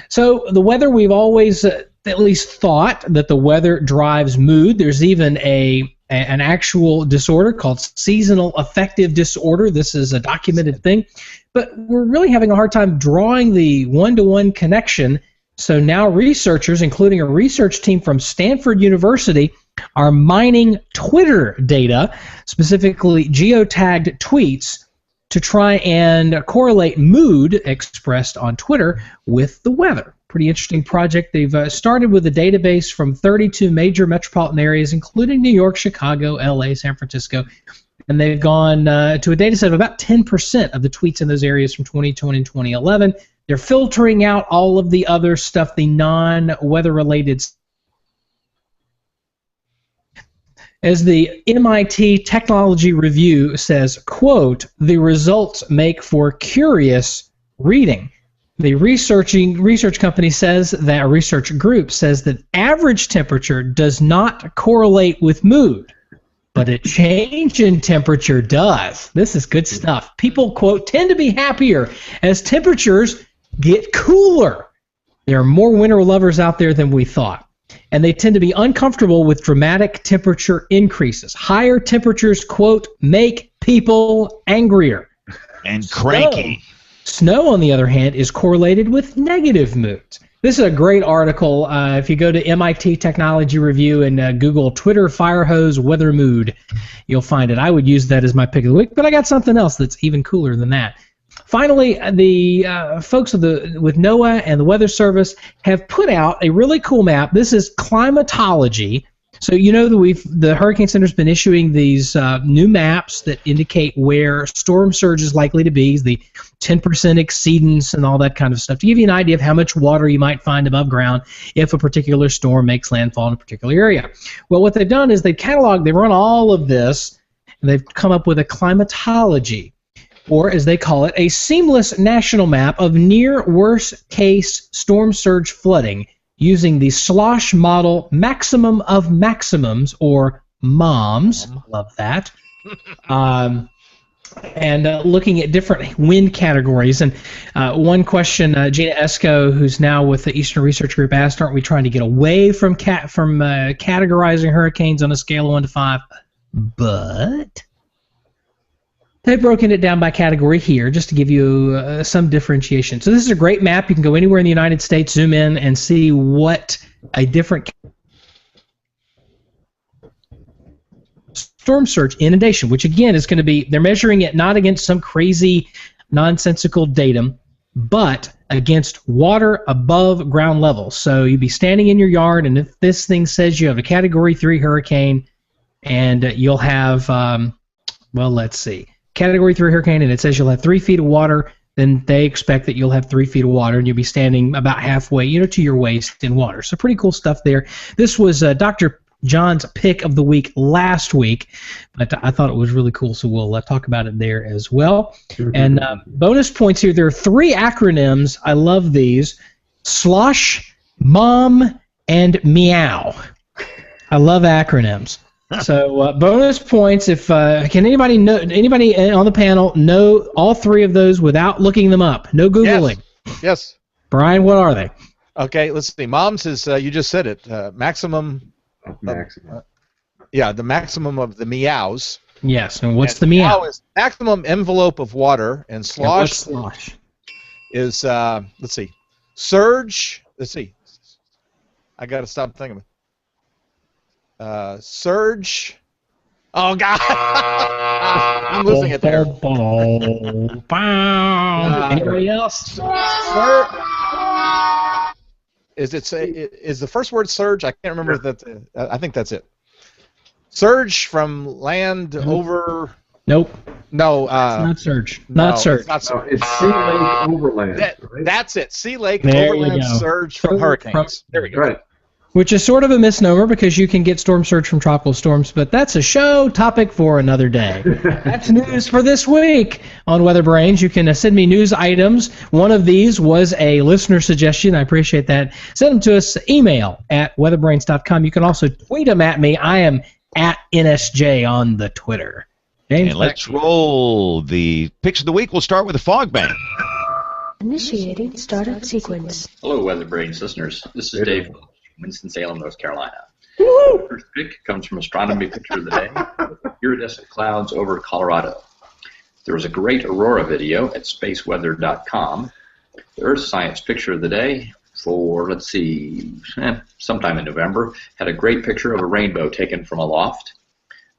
So the weather, we've always at least thought that the weather drives mood. There's even an actual disorder called seasonal affective disorder. This is a documented thing. But we're really having a hard time drawing the one-to-one connection. So now researchers, including a research team from Stanford University, are mining Twitter data, specifically geotagged tweets, to try and correlate mood expressed on Twitter with the weather. Pretty interesting project. They've started with a database from 32 major metropolitan areas, including New York, Chicago, LA, San Francisco, and they've gone to a data set of about 10% of the tweets in those areas from 2020 and 2011. They're filtering out all of the other stuff, the non-weather-related. As the MIT Technology Review says, quote, the results make for curious reading. The research company says that, a research group says that average temperature does not correlate with mood, but a change in temperature does. This is good stuff. People, quote, tend to be happier as temperatures get cooler. There are more winter lovers out there than we thought. And they tend to be uncomfortable with dramatic temperature increases. Higher temperatures, quote, make people angrier. And cranky. Snow, on the other hand, is correlated with negative moods. This is a great article. If you go to MIT Technology Review and Google Twitter firehose weather mood, you'll find it. I would use that as my pick of the week, but I got something else that's even cooler than that. Finally, the folks with NOAA and the Weather Service have put out a really cool map. This is climatology So you know that the Hurricane Center's been issuing these new maps that indicate where storm surge is likely to be, the 10% exceedance and all that kind of stuff, to give you an idea of how much water you might find above ground if a particular storm makes landfall in a particular area. Well, what they've done is they've run all of this, and they've come up with a climatology, or as they call it, a seamless national map of near worst-case storm surge flooding using the slosh model maximum of maximums, or MOMS. Love that. And looking at different wind categories. And one question, Gina Esco, who's now with the Eastern Research Group, asked, aren't we trying to get away from categorizing hurricanes on a scale of 1 to 5? But they've broken it down by category here just to give you some differentiation. So this is a great map. You can go anywhere in the United States, zoom in, and see what a different storm surge inundation, which again is going to be, they're measuring it not against some crazy nonsensical datum, but against water above ground level. So you'd be standing in your yard, and if this thing says you have a Category 3 hurricane, and you'll have, well, let's see, Category 3 hurricane, and it says you'll have 3 feet of water, then they expect that you'll have 3 feet of water, and you'll be standing about halfway, to your waist in water. So pretty cool stuff there. This was Dr. John's pick of the week last week, but I thought it was really cool, so we'll talk about it there as well. And bonus points here. There are 3 acronyms. I love these: SLOSH, MOM, and MEOW. I love acronyms. So bonus points if can anybody on the panel know all 3 of those without looking them up? No Googling. Yes. Brian, what are they? Okay, let's see. MOMS is you just said it. Maximum. Yeah, the maximum of the meows. Yes, and what's the meow? Is maximum envelope of water, and slosh, what's slosh? Is let's see, surge. Let's see. I gotta stop thinking. Surge. Oh God, I'm losing it there. Anybody else? Is the first word surge? I can't remember that. I think that's it. Surge from land over. Nope. No. It's not surge. No, not surge. It's not surge. It's sea lake overland. Right? That's it. Sea lake there overland surge from hurricanes. There we go. Right. Which is sort of a misnomer because you can get storm surge from tropical storms, but that's a show topic for another day. That's news for this week on WeatherBrains. You can send me news items. One of these was a listener suggestion. I appreciate that. Send them to us, email at weatherbrains.com. You can also tweet them at me. I am at NSJ on the Twitter. James, and let's roll the picks of the week. We'll start with the fog bank. Initiating startup sequence. Hello, WeatherBrains listeners. This is Dave from Winston-Salem, North Carolina. First pick comes from Astronomy Picture of the Day, iridescent clouds over Colorado. There was a great aurora video at spaceweather.com. The Earth Science Picture of the Day for, let's see, sometime in November, had a great picture of a rainbow taken from aloft.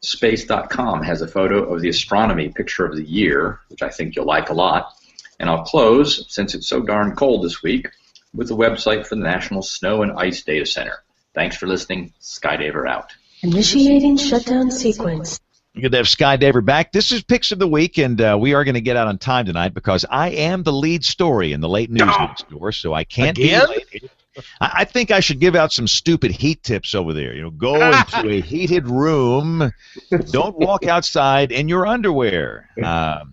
Space.com has a photo of the Astronomy Picture of the Year, which I think you'll like a lot. And I'll close, since it's so darn cold this week, with the website for the National Snow and Ice Data Center. Thanks for listening. Skydiver out. Initiating shutdown sequence. Good to have Skydiver back. This is Picks of the Week, and we are going to get out on time tonight because I am the lead story in the late news next door, so I can't be late. I think I should give out some stupid heat tips over there. Go into a heated room. Don't walk outside in your underwear. But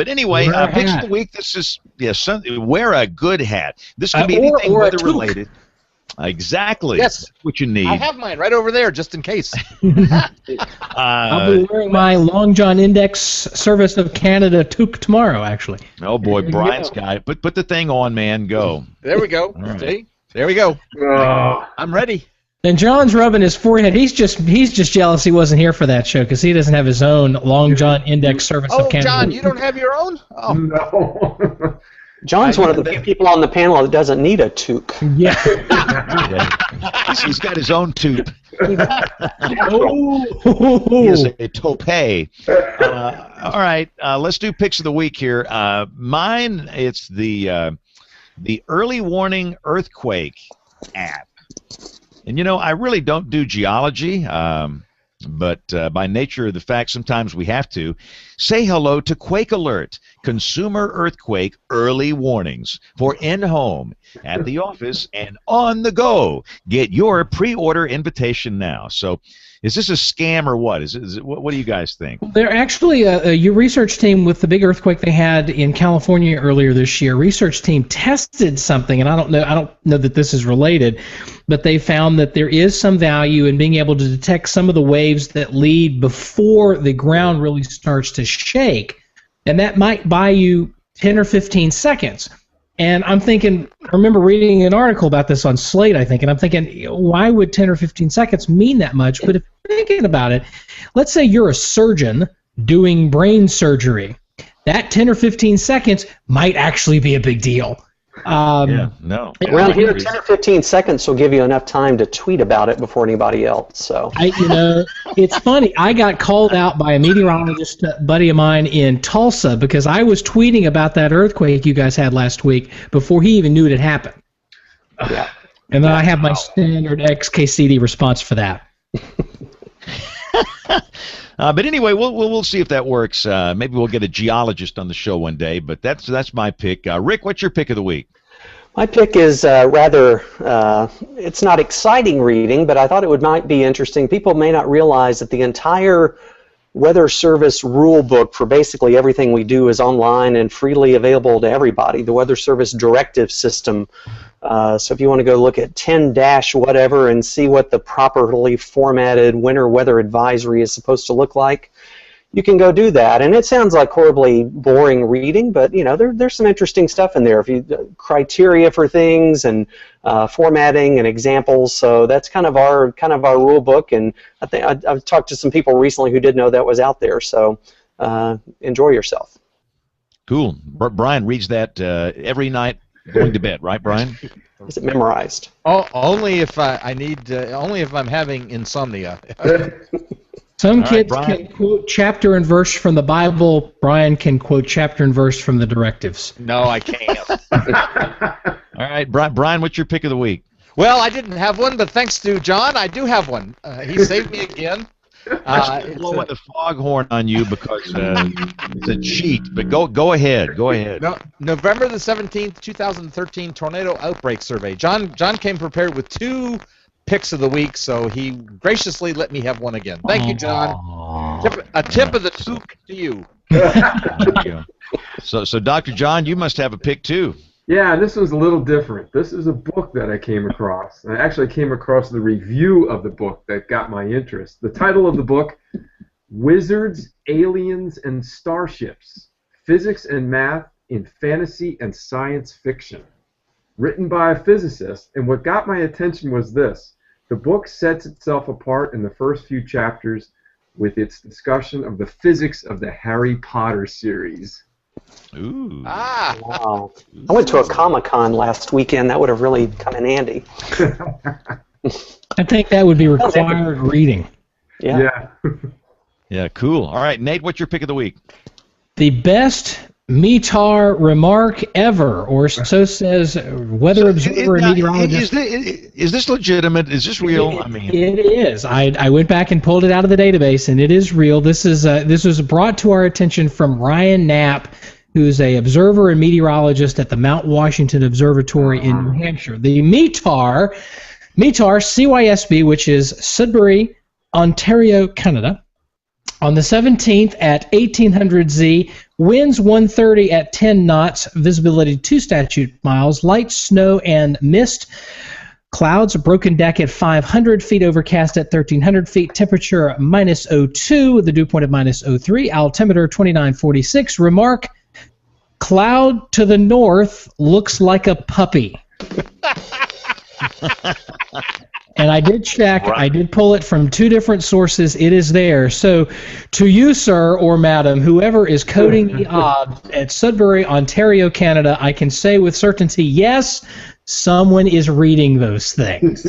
anyway, Picks of the Week. This is wear a good hat. This could be anything weather related. Exactly. Yes. That's what you need. I have mine right over there, just in case. I'll be wearing my Long John Index Service of Canada toque tomorrow, actually. Oh boy, Brian's got it. Put the thing on, man. Go. There we go. Right. See? There we go. I'm ready. And John's rubbing his forehead. He's just jealous he wasn't here for that show because he doesn't have his own Long John Index Service of Canada. Oh, John, you don't have your own? Oh No. John's one of the few people on the panel that doesn't need a toque. Yeah. He's got his own tube. He Oh. is a toupee. All right, let's do Picks of the Week here. Mine, it's the early warning earthquake app. And, I really don't do geology, but by nature of the fact, sometimes we have to. Say hello to Quake Alert, consumer earthquake early warnings for in-home, at the office, and on the go. Get your pre-order invitation now. So is this a scam or what? What do you guys think? They're actually your research team with the big earthquake they had in California earlier this year. Research team tested something, and I don't know that this is related, but they found that there is some value in being able to detect some of the waves that lead before the ground really starts to shake, and that might buy you 10 or 15 seconds. And I'm thinking, I remember reading an article about this on Slate, I think, and I'm thinking, why would 10 or 15 seconds mean that much? But if you're thinking about it, let's say you're a surgeon doing brain surgery. That 10 or 15 seconds might actually be a big deal. Around here, 10 or 15 seconds will give you enough time to tweet about it before anybody else. So it's funny. I got called out by a meteorologist buddy of mine in Tulsa because I was tweeting about that earthquake you guys had last week before he even knew it had happened. Yeah. And then I have my standard XKCD response for that. But anyway, we'll see if that works. Maybe we'll get a geologist on the show one day. But that's my pick. Rick, what's your pick of the week? My pick is rather, it's not exciting reading, but I thought it might be interesting. People may not realize that the entire Weather Service rule book for basically everything we do is online and freely available to everybody. The Weather Service directive system. So if you want to go look at 10-whatever and see what the properly formatted winter weather advisory is supposed to look like, you can go do that. And it sounds like horribly boring reading, but there's some interesting stuff in there. If you criteria for things and formatting and examples, so that's kind of our rule book. And I think I've talked to some people recently who didn't know that was out there. So enjoy yourself. Cool. Brian reads that every night going to bed, right, Brian? Is it memorized? Oh, only if only if I'm having insomnia. Some kids can quote chapter and verse from the Bible. Brian can quote chapter and verse from the directives. No, I can't. All right, Brian, what's your pick of the week? Well, I didn't have one, but thanks to John, I do have one. He saved me again. It's blowing the foghorn on you because it's a cheat. But go ahead. No, November the 17th, 2013 tornado outbreak survey. John came prepared with two picks of the week, so he graciously let me have one again. Thank you, John. A tip of the toque to you. Thank you. So Dr. John, you must have a pick too. Yeah, this was a little different. This is a book that I came across. I actually came across the review of the book that got my interest. The title of the book, Wizards, Aliens, and Starships, Physics and Math in Fantasy and Science Fiction. Written by a physicist, and what got my attention was this. The book sets itself apart in the first few chapters with its discussion of the physics of the Harry Potter series. Ooh. Wow. I went to a Comic-Con last weekend. That would have really come in handy. I think that would be required reading. Yeah. Yeah, cool. All right, Nate, what's your pick of the week? The best METAR remark ever, or so says Weather Observer and Meteorologist. Is this legitimate? Is this real? It is. I went back and pulled it out of the database, and it is real. This was brought to our attention from Ryan Knapp, who's a observer and meteorologist at the Mount Washington Observatory in New Hampshire. The METAR CYSB, which is Sudbury, Ontario, Canada, on the 17th at 1800 Z, winds 130 at 10 knots, visibility 2 statute miles, light snow and mist, clouds, broken deck at 500 feet, overcast at 1300 feet, temperature minus 02 with a dew point of minus 03, altimeter 2946, remark, cloud to the north looks like a puppy. And I did check. Right. I did pull it from 2 different sources. It is there. So to you, sir or madam, whoever is coding the odds at Sudbury, Ontario, Canada, I can say with certainty, yes, someone is reading those things.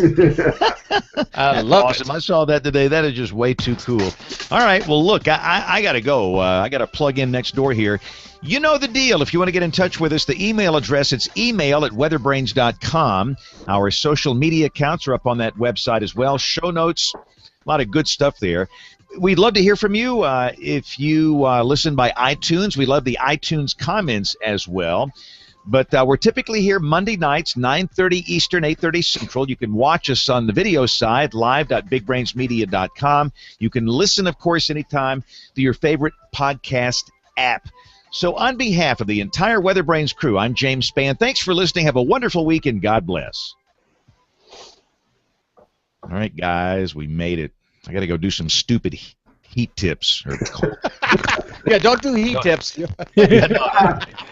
I love awesome. I saw that today. That is just way too cool. All right. Well, look, I got to go. I got to plug in next door here. You know the deal. If you want to get in touch with us, the email address, it's email@weatherbrains.com. Our social media accounts are up on that website as well. Show notes, a lot of good stuff there. We'd love to hear from you. If you listen by iTunes, we love the iTunes comments as well. But we're typically here Monday nights, 9:30 Eastern, 8:30 Central. You can watch us on the video side, live.bigbrainsmedia.com. You can listen, of course, anytime through your favorite podcast app. So on behalf of the entire WeatherBrains crew, I'm James Spann. Thanks for listening. Have a wonderful week, and God bless. All right, guys, we made it. I got to go do some stupid heat tips. Yeah, don't do heat tips.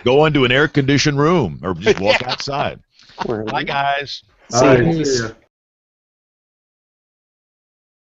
Go into an air-conditioned room or just walk outside. Bye, guys. All right, see ya.